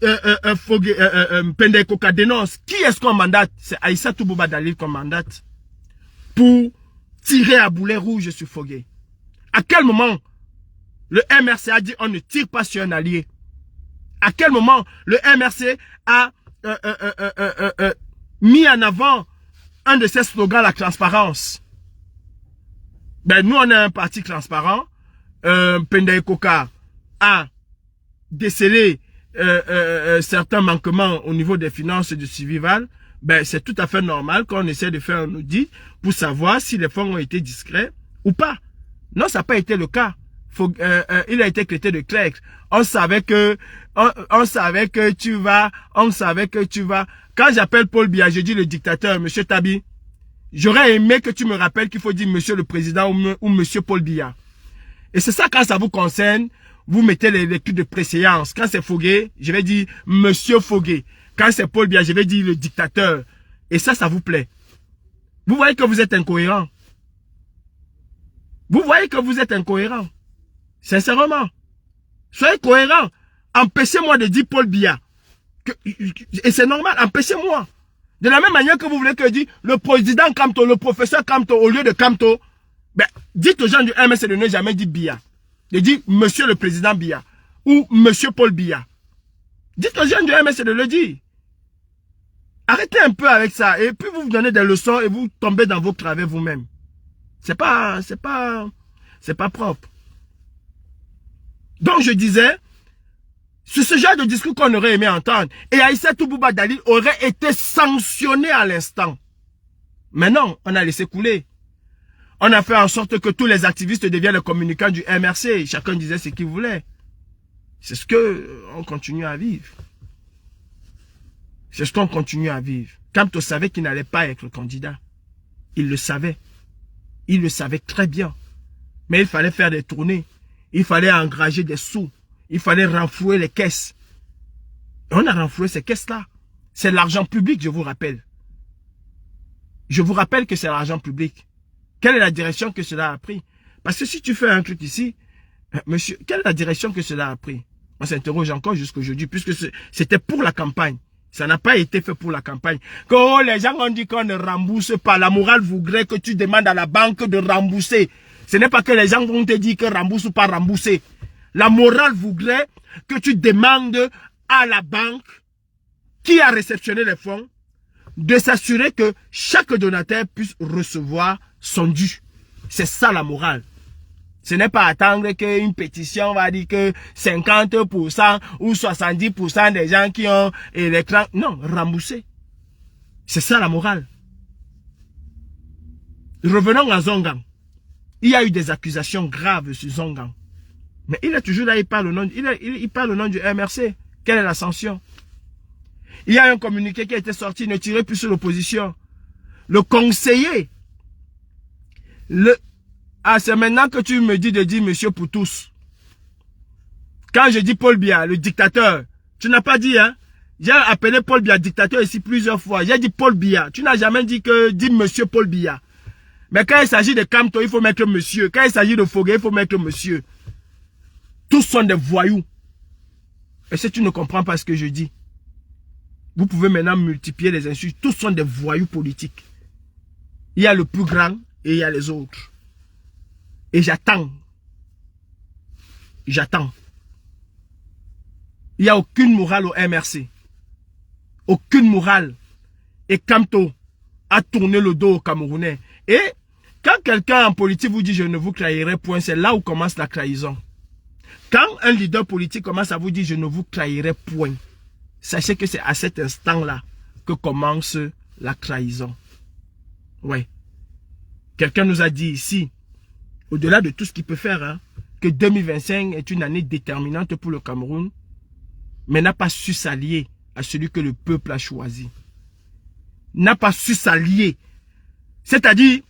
Penda et Koka dénonce, qui est-ce qu'on mandate? C'est Aïssatou Bouba Dalil qu'on mandate pour tirer à boulet rouge sur Fogué. À quel moment le MRC a dit on ne tire pas sur un allié? À quel moment le MRC a mis en avant un de ses slogans, la transparence? Ben nous on est un parti transparent. Penda et Koka a déceler certains manquements au niveau des finances du Civival, ben c'est tout à fait normal qu'on essaie de faire un audit pour savoir si les fonds ont été discrets ou pas. Non, ça n'a pas été le cas. Il a été traité de clair. On savait que tu vas. Quand j'appelle Paul Biya, je dis le dictateur, Monsieur Tabi, j'aurais aimé que tu me rappelles qu'il faut dire Monsieur le Président ou Monsieur Paul Biya. Et c'est ça quand ça vous concerne. Vous mettez les trucs de préséance. Quand c'est Fogué, je vais dire Monsieur Fogué. Quand c'est Paul Biya, je vais dire le dictateur. Et ça vous plaît. Vous voyez que vous êtes incohérent. Vous voyez que vous êtes incohérent. Sincèrement. Soyez cohérent. Empêchez-moi de dire Paul Biya. Et c'est normal, empêchez-moi. De la même manière que vous voulez que je dise le président Kamto, le professeur Kamto, au lieu de Kamto, ben, dites aux gens du MSC de ne jamais dire Biya. De dire Monsieur le Président Biya ou Monsieur Paul Biya. Dites aux gens du MSC de le dire. Arrêtez un peu avec ça et puis vous vous donnez des leçons et vous tombez dans vos travers vous-même. C'est pas propre. Donc je disais, c'est ce genre de discours qu'on aurait aimé entendre. Et Aïssatou Bouba Dalil aurait été sanctionné à l'instant. Mais non, on a laissé couler. On a fait en sorte que tous les activistes deviennent les communicants du MRC. Chacun disait ce qu'il voulait. C'est ce qu'on continue à vivre. C'est ce qu'on continue à vivre. Kamto savait qu'il n'allait pas être candidat. Il le savait. Il le savait très bien. Mais il fallait faire des tournées. Il fallait engager des sous. Il fallait renflouer les caisses. Et on a renfloué ces caisses-là. C'est l'argent public, je vous rappelle. Je vous rappelle que c'est l'argent public. Quelle est la direction que cela a pris? Parce que si tu fais un truc ici, monsieur, quelle est la direction que cela a pris? On s'interroge encore jusqu'aujourd'hui, puisque c'était pour la campagne. Ça n'a pas été fait pour la campagne. Quand les gens ont dit qu'on ne rembourse pas, la morale voudrait que tu demandes à la banque de rembourser. Ce n'est pas que les gens vont te dire que rembourse ou pas rembourser. La morale voudrait que tu demandes à la banque qui a réceptionné les fonds de s'assurer que chaque donateur puisse recevoir son dû. C'est ça la morale. Ce n'est pas attendre qu'une pétition va dire que 50% ou 70% des gens qui ont l'écran. Non, rembourser. C'est ça la morale. Revenons à Zongang. Il y a eu des accusations graves sur Zongang. Mais il est toujours là, il parle au nom, il parle au nom du MRC. Quelle est la sanction? Il y a un communiqué qui a été sorti, ne tirez plus sur l'opposition. Le conseiller, c'est maintenant que tu me dis de dire monsieur pour tous. Quand je dis Paul Biya, le dictateur, tu n'as pas dit, hein? J'ai appelé Paul Biya dictateur ici plusieurs fois. J'ai dit Paul Biya. Tu n'as jamais dit que dis monsieur Paul Biya. Mais quand il s'agit de Kamto, il faut mettre monsieur. Quand il s'agit de Fogué, il faut mettre monsieur. Tous sont des voyous. Et si tu ne comprends pas ce que je dis, vous pouvez maintenant multiplier les insultes. Tous sont des voyous politiques. Il y a le plus grand et il y a les autres. Et j'attends. J'attends. Il n'y a aucune morale au MRC. Aucune morale. Et Kamto a tourné le dos aux Camerounais. Et quand quelqu'un en politique vous dit je ne vous trahirai point, c'est là où commence la trahison. Quand un leader politique commence à vous dire je ne vous trahirai point, sachez que c'est à cet instant-là que commence la trahison. Ouais. Quelqu'un nous a dit ici, au-delà de tout ce qu'il peut faire, hein, que 2025 est une année déterminante pour le Cameroun, mais n'a pas su s'allier à celui que le peuple a choisi. N'a pas su s'allier. C'est-à-dire,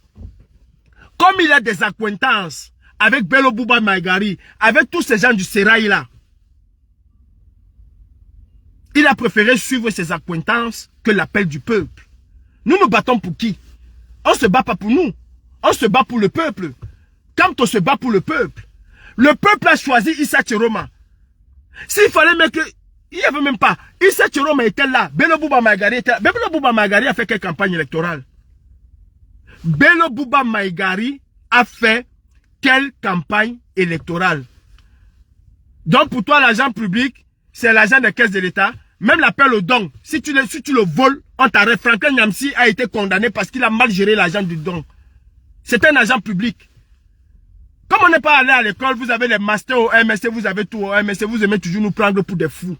comme il a des accointances avec Bello Bouba Maïgari, avec tous ces gens du Sérail là, il a préféré suivre ses accointances que l'appel du peuple. Nous nous battons pour qui? On ne se bat pas pour nous. On se bat pour le peuple. Quand on se bat pour le peuple a choisi Issa Tchiroma. S'il fallait mettre... Il n'y avait même pas. Issa Tchiroma était là. Bello Bouba Maïgari était là. Bello Bouba Maïgari a fait quelle campagne électorale? Bello Bouba Maïgari a fait quelle campagne électorale? Donc pour toi, l'argent public, c'est l'argent des caisses de l'État. Même l'appel au don, si tu le voles, on t'arrête. Franklin Nyamsi a été condamné parce qu'il a mal géré l'argent du don. C'est un agent public. Comme on n'est pas allé à l'école, vous avez les masters au MSC, vous avez tout au MSC, vous aimez toujours nous prendre pour des fous.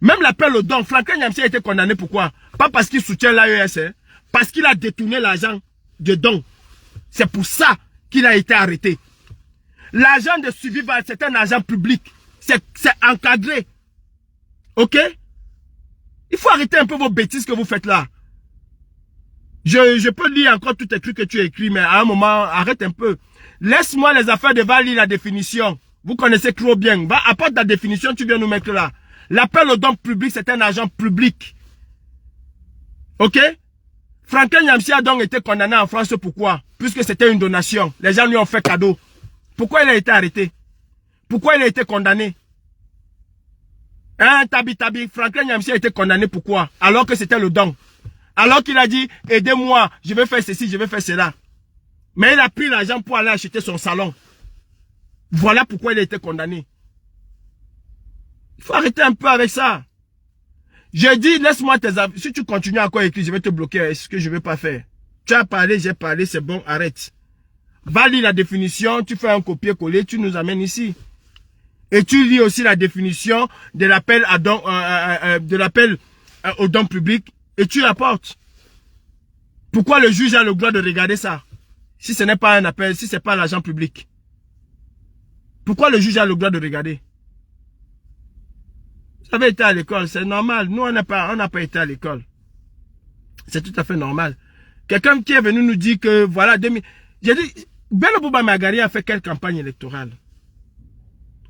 Même l'appel au don, Franklin Nyamsi a été condamné pourquoi? Pas parce qu'il soutient l'AES, hein, parce qu'il a détourné l'argent de don. C'est pour ça qu'il a été arrêté. L'argent de Suvival, c'est un argent public. C'est encadré. Ok? Il faut arrêter un peu vos bêtises que vous faites là. Je peux lire encore tous tes trucs que tu as écrits, mais à un moment, arrête un peu. Laisse-moi les affaires de va lire la définition. Vous connaissez trop bien. Va, apporte la définition, tu viens nous mettre là. L'appel au don public, c'est un agent public. Ok? Franklin Nyamsi a donc été condamné en France, pourquoi? Puisque c'était une donation. Les gens lui ont fait cadeau. Pourquoi il a été arrêté? Pourquoi il a été condamné? Hein, Tabi, Franklin Nyamsi a été condamné pourquoi? Alors que c'était le don. Alors qu'il a dit, aidez-moi, je vais faire ceci, je vais faire cela. Mais il a pris l'argent pour aller acheter son salon. Voilà pourquoi il a été condamné. Il faut arrêter un peu avec ça. Je dis, laisse-moi tes avis. Si tu continues encore à écrire, je vais te bloquer. Ce que je ne vais pas faire. Tu as parlé, j'ai parlé, c'est bon, arrête. Va lire la définition, tu fais un copier-coller, tu nous amènes ici. Et tu lis aussi la définition de l'appel au don public et tu apportes. Pourquoi le juge a le droit de regarder ça? Si ce n'est pas un appel, si ce n'est pas l'argent public. Pourquoi le juge a le droit de regarder? Vous avez été à l'école, c'est normal. Nous, on n'a pas été à l'école. C'est tout à fait normal. Quelqu'un qui est venu nous dire que, voilà, j'ai dit, Bello Bouba Maïgari a fait quelle campagne électorale?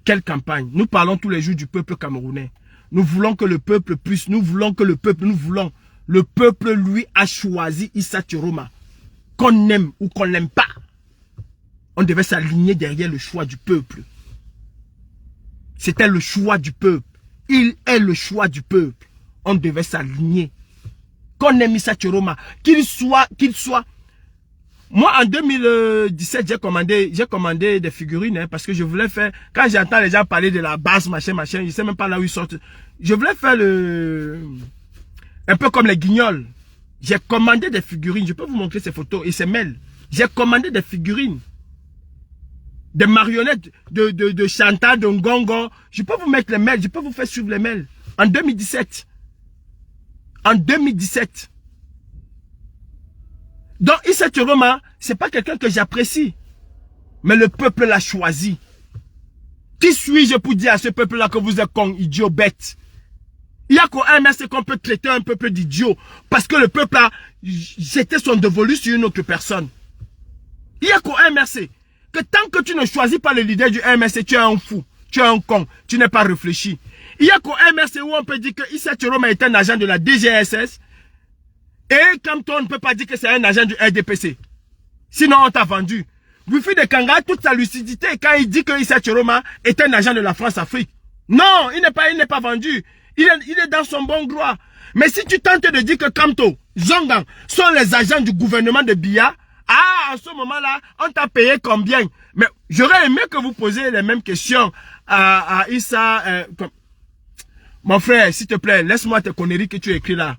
Quelle campagne? Nous parlons tous les jours du peuple camerounais. Nous voulons que le peuple puisse, nous voulons, le peuple, lui, a choisi Issa Tchiroma. Qu'on aime ou qu'on n'aime pas. On devait s'aligner derrière le choix du peuple. C'était le choix du peuple. Il est le choix du peuple. On devait s'aligner. Qu'on aime Issa Tchiroma, qu'il soit... Moi, en 2017, j'ai commandé des figurines, hein, parce que je voulais faire... Quand j'entends les gens parler de la base, machin, je ne sais même pas là où ils sortent. Je voulais faire un peu comme les guignols. J'ai commandé des figurines. Je peux vous montrer ces photos et ces mails. J'ai commandé des figurines. des marionnettes de Chantal, de Ngongo. Je peux vous mettre les mails, je peux vous faire suivre les mails. En 2017. En 2017. Donc, Issa Tchoroma, c'est pas quelqu'un que j'apprécie. Mais le peuple l'a choisi. Qui suis-je pour dire à ce peuple-là que vous êtes con, idiot, bête? Il y a qu'au MRC qu'on peut traiter un peuple d'idiot. Parce que le peuple a jeté son dévolu sur une autre personne. Il y a qu'au MRC. Que tant que tu ne choisis pas le leader du MRC, tu es un fou. Tu es un con. Tu n'es pas réfléchi. Il y a qu'au MRC où on peut dire que Issa Tchoroma est un agent de la DGSS. Et comme toi, on ne peut pas dire que c'est un agent du RDPC. Sinon, on t'a vendu. Wifi de Kanga, toute sa lucidité, quand il dit que Issa Tchoroma est un agent de la France-Afrique. Non, il n'est pas vendu. Il est dans son bon droit. Mais si tu tentes de dire que Kamto, Zongang sont les agents du gouvernement de Biya, ah, à ce moment-là, on t'a payé combien? Mais j'aurais aimé que vous posiez les mêmes questions à Issa. Mon frère, s'il te plaît, laisse-moi tes conneries que tu écris là.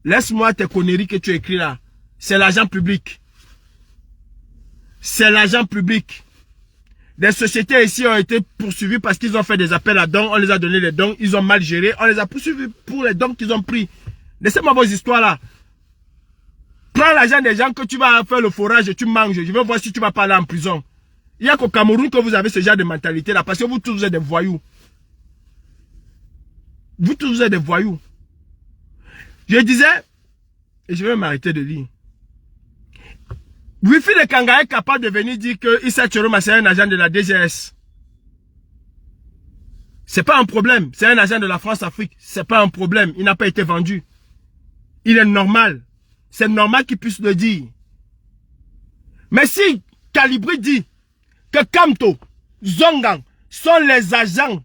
Laisse-moi tes conneries que tu écris là. C'est l'argent public. C'est l'argent public. Des sociétés ici ont été poursuivies parce qu'ils ont fait des appels à dons. On les a donné les dons. Ils ont mal géré. On les a poursuivis pour les dons qu'ils ont pris. Laissez-moi vos histoires là. Prends l'argent des gens que tu vas faire le forage et tu manges. Je veux voir si tu vas pas aller en prison. Il n'y a qu'au Cameroun que vous avez ce genre de mentalité là. Parce que vous tous vous êtes des voyous. Vous tous vous êtes des voyous. Je disais, et je vais m'arrêter de lire. Wifi de Kanga est capable de venir dire que Issa Tchoroma c'est un agent de la DGS. C'est pas un problème. C'est un agent de la France-Afrique. C'est pas un problème. Il n'a pas été vendu. Il est normal. C'est normal qu'il puisse le dire. Mais si Calibri dit que Kamto, Zongang sont les agents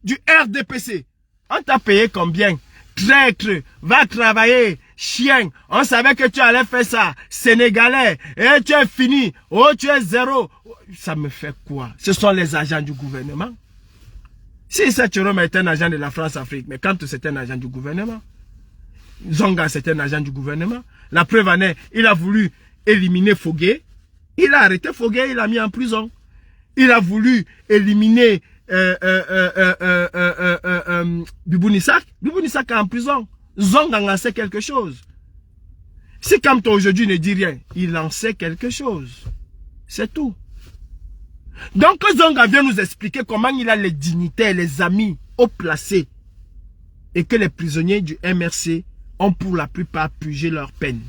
du RDPC, on t'a payé combien? Traître, va travailler, chien, on savait que tu allais faire ça, Sénégalais, et tu es fini, oh tu es zéro. Ça me fait quoi? Ce sont les agents du gouvernement. Si Issa Tchoroma est un agent de la France-Afrique, mais quand c'est un agent du gouvernement, Zonga c'est un agent du gouvernement, la preuve en est, il a voulu éliminer Fogué, il a arrêté Fogué, il l'a mis en prison. Il a voulu éliminer Bibounissak. Bibounissak est en prison. Zonga en sait quelque chose. Si Kamto aujourd'hui ne dit rien, il en sait quelque chose. C'est tout. Donc Zonga vient nous expliquer comment il a les dignitaires, les amis haut placés. Et que les prisonniers du MRC ont pour la plupart purgé leur peine.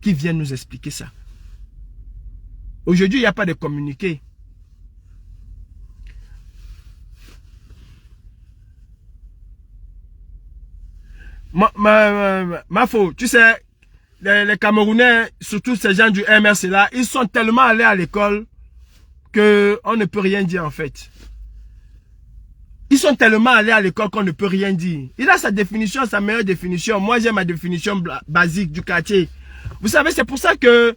Qui vient nous expliquer ça? Aujourd'hui, il n'y a pas de communiqué. Mafo, tu sais, les Camerounais, surtout ces gens du MRC là, ils sont tellement allés à l'école qu'on ne peut rien dire en fait. Ils sont tellement allés à l'école qu'on ne peut rien dire. Il a sa définition, sa meilleure définition. Moi, j'ai ma définition basique du quartier. Vous savez, c'est pour ça que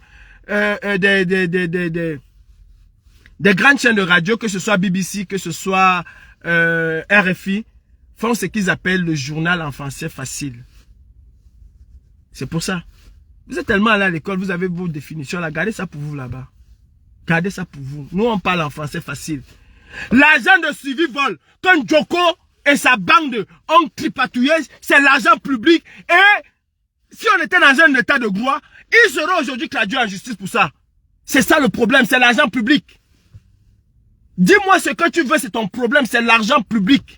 des grandes chaînes de radio, que ce soit BBC, que ce soit RFI, font ce qu'ils appellent le journal en français facile. C'est pour ça. Vous êtes tellement allé à l'école, vous avez vos définitions là. Gardez ça pour vous là-bas. Gardez ça pour vous. Nous, on parle en français facile. L'argent de suivi vol, quand Djoko et sa bande ont tripatouillé, c'est l'argent public. Et si on était dans un état de droit, ils seront aujourd'hui traduits en justice pour ça. C'est ça le problème, c'est l'argent public. Dis-moi ce que tu veux, c'est ton problème, c'est l'argent public.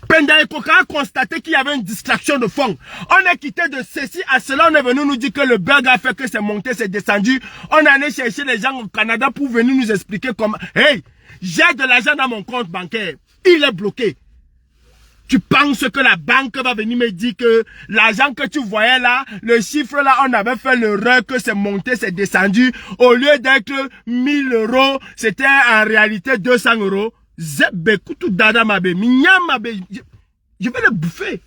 Penda et Koka a constaté qu'il y avait une distraction de fonds. On est quitté de ceci à cela, on est venu nous dire que le bug a fait que c'est monté, c'est descendu. On est allé chercher les gens au Canada pour venir nous expliquer comment... Hey, j'ai de l'argent dans mon compte bancaire. Il est bloqué. Tu penses que la banque va venir me dire que l'argent que tu voyais là, le chiffre là, on avait fait l'erreur que c'est monté, c'est descendu. Au lieu d'être 1000 euros, c'était en réalité 200 euros. Zebe kutu dada mabe, minyam mabe, je vais le bouffer.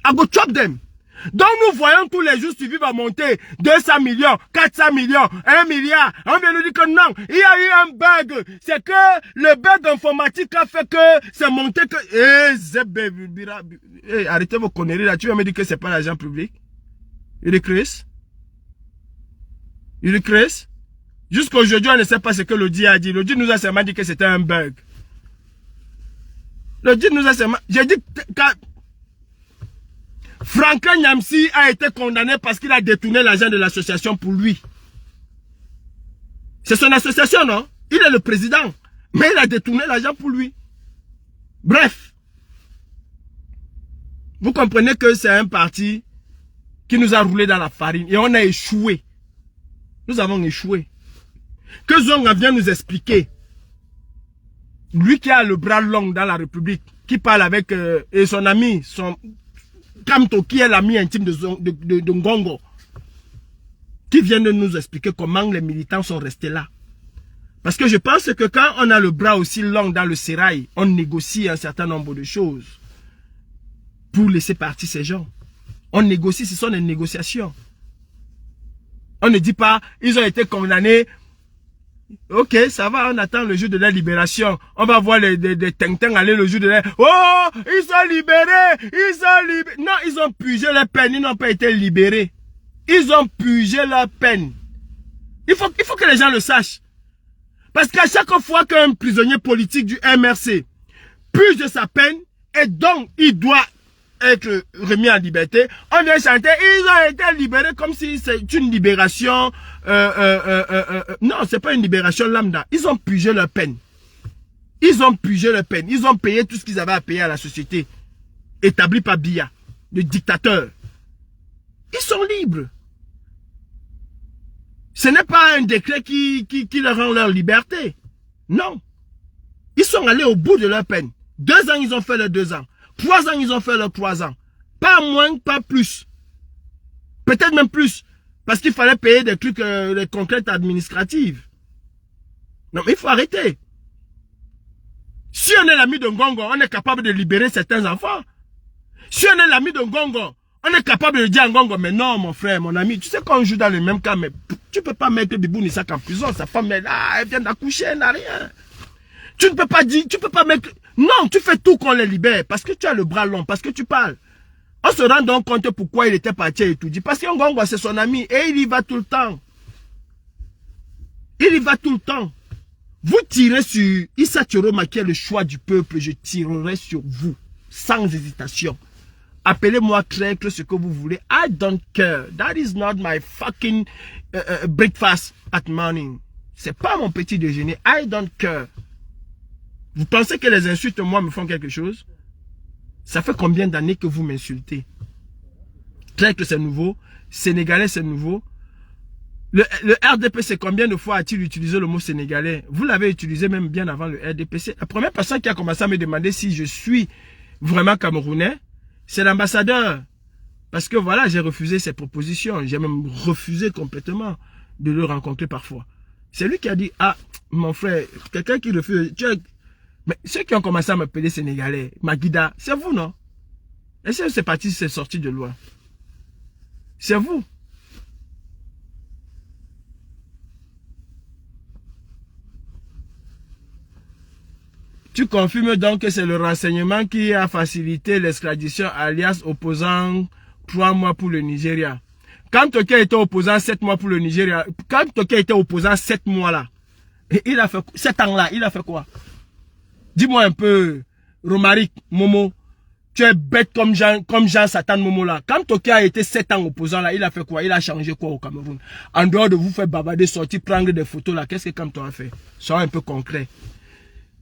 I go chop them. Donc nous voyons tous les jours suivis va monter 200 millions, 400 millions, 1 milliard. On vient nous dire que non, il y a eu un bug. C'est que le bug informatique a fait que c'est monté que... arrêtez vos conneries là, tu vas me dire que c'est pas l'argent public. Il est Chris. Jusqu'à aujourd'hui, on ne sait pas ce que Lodi a dit. Lodi nous a seulement dit que c'était un bug. Lodi nous a seulement... J'ai dit que Franklin Nyamsi a été condamné parce qu'il a détourné l'argent de l'association pour lui. C'est son association, non? Il est le président. Mais il a détourné l'argent pour lui. Bref. Vous comprenez que c'est un parti qui nous a roulé dans la farine. Et on a échoué. Nous avons échoué. Que Zonga vient nous expliquer. Lui qui a le bras long dans la République. Qui parle avec et son ami. Kamto qui est l'ami intime de Ngongo. Qui vient de nous expliquer comment les militants sont restés là. Parce que je pense que quand on a le bras aussi long dans le sérail, on négocie un certain nombre de choses pour laisser partir ces gens. On négocie, ce sont des négociations. On ne dit pas, ils ont été condamnés. Ok, ça va, on attend le jour de la libération. On va voir des tintins aller le jour de la... Oh, ils sont libérés, ils sont libérés. Non, ils ont purgé leur peine, ils n'ont pas été libérés. Ils ont purgé leur peine. Il faut que les gens le sachent. Parce qu'à chaque fois qu'un prisonnier politique du MRC purge sa peine, et donc il doit être remis en liberté, on vient chanter, ils ont été libérés comme si c'est une libération... non, c'est pas une libération lambda. Ils ont purgé leur peine. Ils ont purgé leur peine. Ils ont payé tout ce qu'ils avaient à payer à la société établie par Biya, le dictateur. Ils sont libres. Ce n'est pas un décret qui leur rend leur liberté. Non. Ils sont allés au bout de leur peine. 2 ans, ils ont fait leurs 2 ans. 3 ans, ils ont fait leurs 3 ans. Pas moins, pas plus. Peut-être même plus. Parce qu'il fallait payer des trucs, des conquêtes administratives. Non, mais il faut arrêter. Si on est l'ami de Ngongo, on est capable de libérer certains enfants. Si on est l'ami de Ngongo, on est capable de dire à Ngongo, mais non, mon frère, mon ami, tu sais qu'on joue dans le même cas, mais tu ne peux pas mettre Bibou Nissak en prison. Sa femme est là, elle vient d'accoucher, elle n'a rien. Tu ne peux pas dire, tu peux pas mettre... Non, tu fais tout qu'on les libère, parce que tu as le bras long, parce que tu parles. On se rend donc compte pourquoi il était parti et tout dit. Parce que Ngongo, c'est son ami, et il y va tout le temps. Il y va tout le temps. Vous tirez sur Issa Tchoroma, qui est le choix du peuple, je tirerai sur vous, sans hésitation. Appelez-moi traître, ce que vous voulez. I don't care. That is not my fucking breakfast at morning. C'est pas mon petit déjeuner. I don't care. Vous pensez que les insultes, moi, me font quelque chose? Ça fait combien d'années que vous m'insultez? Traître, c'est nouveau. Sénégalais, c'est nouveau. Le RDP, c'est combien de fois a-t-il utilisé le mot sénégalais? Vous l'avez utilisé même bien avant le RDPC. La première personne qui a commencé à me demander si je suis vraiment camerounais, c'est l'ambassadeur. Parce que voilà, j'ai refusé ses propositions. J'ai même refusé complètement de le rencontrer parfois. C'est lui qui a dit, ah, mon frère, quelqu'un qui refuse... Mais ceux qui ont commencé à m'appeler sénégalais, Maguida, c'est vous, non? Est-ce que c'est parti, c'est sorti de loin? C'est vous. Tu confirmes donc que c'est le renseignement qui a facilité l'extradition alias opposant 3 mois pour le Nigeria. Quand Toké était opposant 7 mois pour le Nigeria, quand Toké était opposant 7 mois là, il a fait 7 ans là, il a fait quoi? Dis-moi un peu, Romaric, Momo, tu es bête comme Jean Satan Momo là. Quand Toké a été 7 ans opposant là, il a fait quoi? Il a changé quoi au Cameroun? En dehors de vous faire babader, sortir, prendre des photos là, qu'est-ce que Kamto a fait? Sois un peu concret.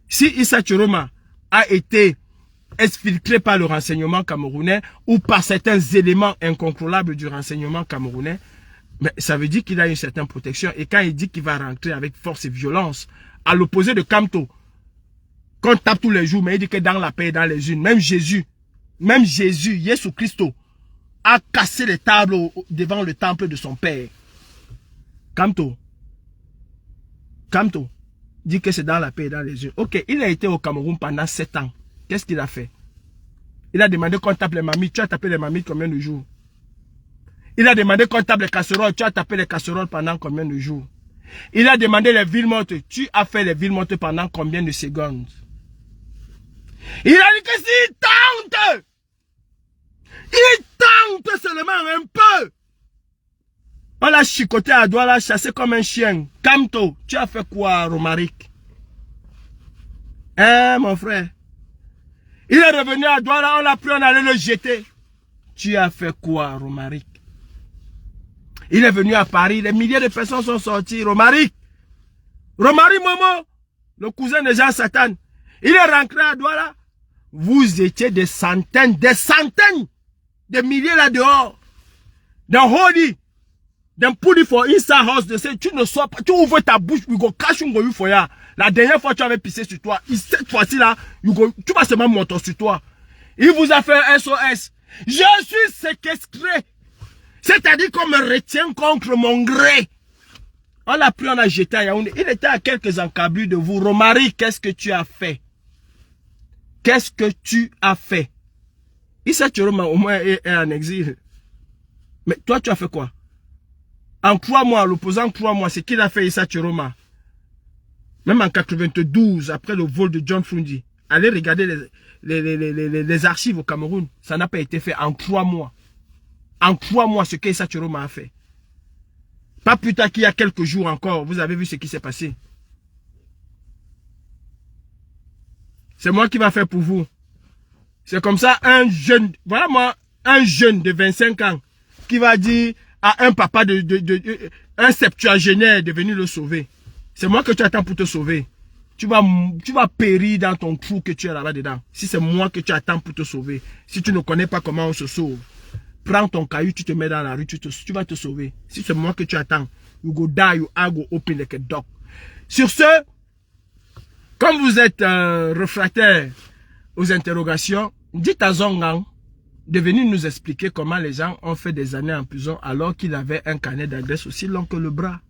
Si Issa Tchoroma a été exfiltré par le renseignement camerounais ou par certains éléments incontrôlables du renseignement camerounais, mais ça veut dire qu'il a une certaine protection. Et quand il dit qu'il va rentrer avec force et violence, à l'opposé de Kamto, qu'on tape tous les jours, mais il dit que dans la paix et dans les unes, même Jésus, Jésus Christo, a cassé les tables devant le temple de son père. Kamto dit que c'est dans la paix et dans les yeux. Ok, il a été au Cameroun pendant 7 ans. Qu'est-ce qu'il a fait? Il a demandé qu'on tape les mamies. Tu as tapé les mamies combien de jours? Il a demandé qu'on tape les casseroles. Tu as tapé les casseroles pendant combien de jours? Il a demandé les villes mortes. Tu as fait les villes mortes pendant combien de secondes? Il a dit que s'il tente, il tente seulement un peu. On l'a chicoté à Douala, chassé comme un chien. Camto, tu as fait quoi, Romaric? Hein, mon frère? Il est revenu à Douala, on l'a pris, on allait le jeter. Tu as fait quoi, Romaric? Il est venu à Paris, des milliers de personnes sont sorties. Romaric Momo, le cousin de Jean Satan. Il est rentré à Douala. Vous étiez des centaines, de milliers là dehors. Dans Hodi, dans Pouli for Inside House, tu ne sois pas, tu ouvres ta bouche, you go cash you for ya. La dernière fois tu avais pissé sur toi, cette fois-ci là, tu vas seulement monter sur toi. Il vous a fait un SOS. Je suis séquestré. C'est-à-dire qu'on me retient contre mon gré. On l'a pris, on l'a jeté à Yaoundé. Il était à quelques encablures de vous. Romaric, qu'est-ce que tu as fait? Qu'est-ce que tu as fait? Issa Chiroma au moins est en exil. Mais toi, tu as fait quoi? En 3 mois, l'opposant 3 mois, c'est qu'il a fait Issa Chiroma. Même en 92, après le vol de John Fundi. Allez regarder les archives au Cameroun. Ça n'a pas été fait en 3 mois. En 3 mois, ce qu'Issa Chiroma a fait. Pas plus tard qu'il y a quelques jours encore, vous avez vu ce qui s'est passé. C'est moi qui va faire pour vous. C'est comme ça un jeune, voilà moi, un jeune de 25 ans qui va dire à un papa un septuagénaire de venir le sauver. C'est moi que tu attends pour te sauver. Tu vas périr dans ton trou que tu es là-bas dedans. Si c'est moi que tu attends pour te sauver. Si tu ne connais pas comment on se sauve. Prends ton caillou, tu te mets dans la rue, tu vas te sauver. Si c'est moi que tu attends, you go die, you go open like a dog. Sur ce, comme vous êtes réfractaire aux interrogations, dites à Zongang de venir nous expliquer comment les gens ont fait des années en prison alors qu'il avait un carnet d'adresse aussi long que le bras.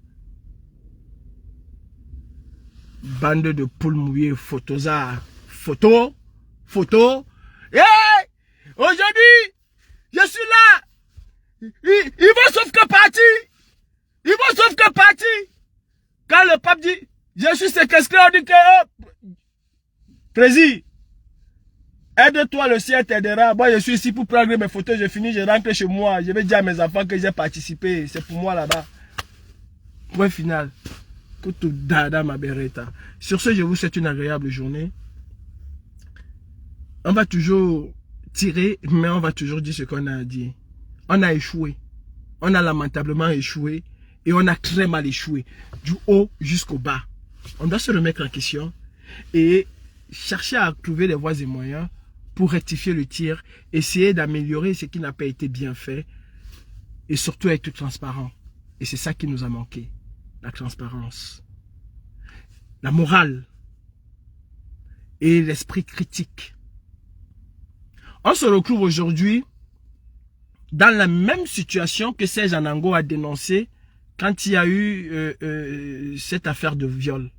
Bande de poules mouillées, photosar, photo. Hey! Aujourd'hui, je suis là. Ils vont sauf que partir. Ils vont sauf que partir. Quand le pape dit, je suis séquestré, on dit que, Président, aide-toi, le ciel t'aidera. Moi, je suis ici pour prendre mes photos, je finis, je rentre chez moi. Je vais dire à mes enfants que j'ai participé. C'est pour moi là-bas. Point final. Kutu dada ma bereta. Sur ce, je vous souhaite une agréable journée. On va toujours tirer, mais on va toujours dire ce qu'on a à dire. On a échoué. On a lamentablement échoué. Et on a très mal échoué. Du haut jusqu'au bas. On doit se remettre en question. Et chercher à trouver les voies et moyens pour rectifier le tir. Essayer d'améliorer ce qui n'a pas été bien fait. Et surtout être transparent. Et c'est ça qui nous a manqué. La transparence. La morale. Et l'esprit critique. On se retrouve aujourd'hui dans la même situation que Serge Anango a dénoncé quand il y a eu cette affaire de viol.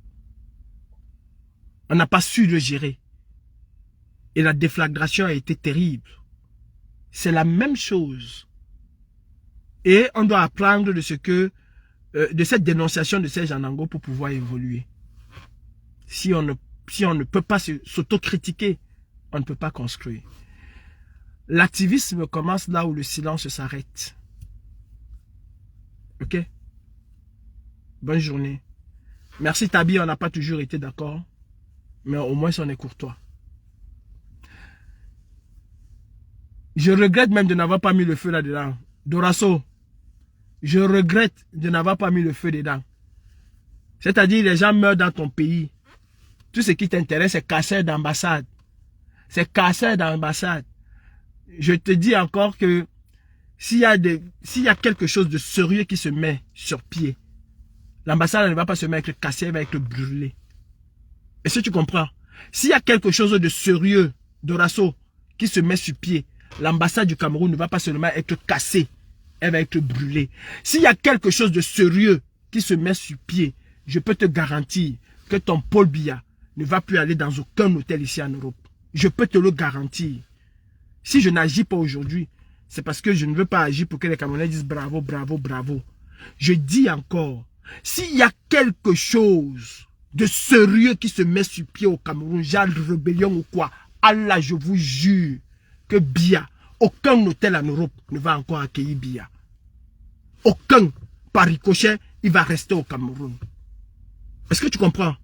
On n'a pas su le gérer. Et la déflagration a été terrible. C'est la même chose. Et on doit apprendre de de cette dénonciation de Serge Anango pour pouvoir évoluer. Si on ne peut pas s'autocritiquer, on ne peut pas construire. L'activisme commence là où le silence s'arrête. Ok? Bonne journée. Merci Tabi, on n'a pas toujours été d'accord. Mais au moins on est courtois. Je regrette même de n'avoir pas mis le feu là-dedans. Dorasso, je regrette de n'avoir pas mis le feu dedans. C'est-à-dire les gens meurent dans ton pays. Tout ce qui t'intéresse, c'est casser d'ambassade. C'est casser d'ambassade. Je te dis encore que s'il y a quelque chose de sérieux qui se met sur pied, l'ambassade ne va pas se mettre cassée, elle va être brûlée. Est-ce que tu comprends? S'il y a quelque chose de sérieux, Dorasso, qui se met sur pied, l'ambassade du Cameroun ne va pas seulement être cassée, elle va être brûlée. S'il y a quelque chose de sérieux qui se met sur pied, je peux te garantir que ton Paul Biya ne va plus aller dans aucun hôtel ici en Europe. Je peux te le garantir. Si je n'agis pas aujourd'hui, c'est parce que je ne veux pas agir pour que les Camerounais disent bravo, bravo, bravo. Je dis encore, s'il y a quelque chose de sérieux qui se met sur pied au Cameroun, genre rébellion ou quoi, Allah, je vous jure que Biya, aucun hôtel en Europe ne va encore accueillir Biya. Aucun. par ricochet, il va rester au Cameroun. Est-ce que tu comprends?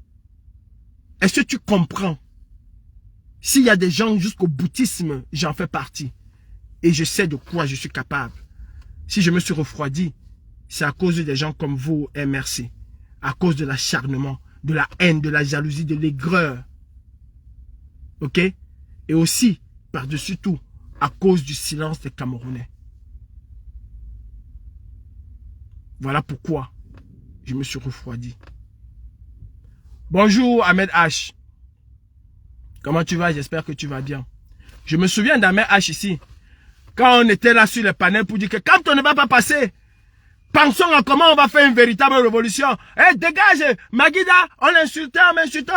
Est-ce que tu comprends? S'il y a des gens jusqu'au boutisme, j'en fais partie. Et je sais de quoi je suis capable. Si je me suis refroidi, c'est à cause des gens comme vous, MRC. À cause de l'acharnement, de la haine, de la jalousie, de l'aigreur. Ok? Et aussi, par-dessus tout, à cause du silence des Camerounais. Voilà pourquoi je me suis refroidi. Bonjour Ahmed H. Comment tu vas? J'espère que tu vas bien. Je me souviens d'Ahmed H ici. Quand on était là sur les panels pour dire que quand on ne va pas passer, pensons à comment on va faire une véritable révolution. Eh, dégage, Maguida, on l'insultait,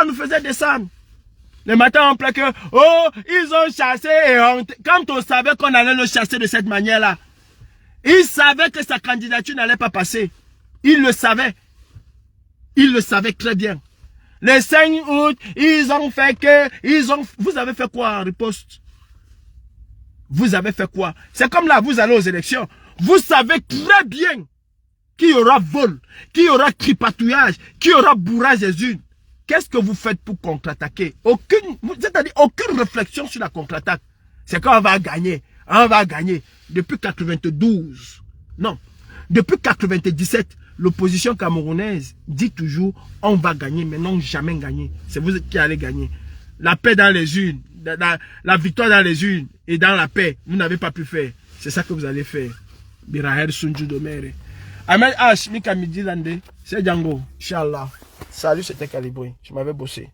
on nous faisait descendre. Le matin, on plaît que, oh, ils ont chassé et quand on savait qu'on allait le chasser de cette manière-là, ils savaient que sa candidature n'allait pas passer. Ils le savaient. Ils le savaient très bien. Le 5 août, ils ont fait que, vous avez fait quoi en riposte? Vous avez fait quoi? C'est comme là, vous allez aux élections. Vous savez très bien qu'il y aura vol, qu'il y aura tripatouillage, qu'il y aura bourrage des urnes. Qu'est-ce que vous faites pour contre-attaquer? C'est-à-dire aucune réflexion sur la contre-attaque. C'est quand on va gagner. On va gagner. Depuis 92. Non. Depuis 97, l'opposition camerounaise dit toujours on va gagner, mais non jamais gagner. C'est vous qui allez gagner. La paix dans les urnes, la victoire dans les urnes et dans la paix, vous n'avez pas pu faire. C'est ça que vous allez faire. Biraher Sunju Domere. Ahmed H, Mika Midi Lande, c'est Django. Inch'Allah. Salut, c'était Calibré. Je m'avais bossé.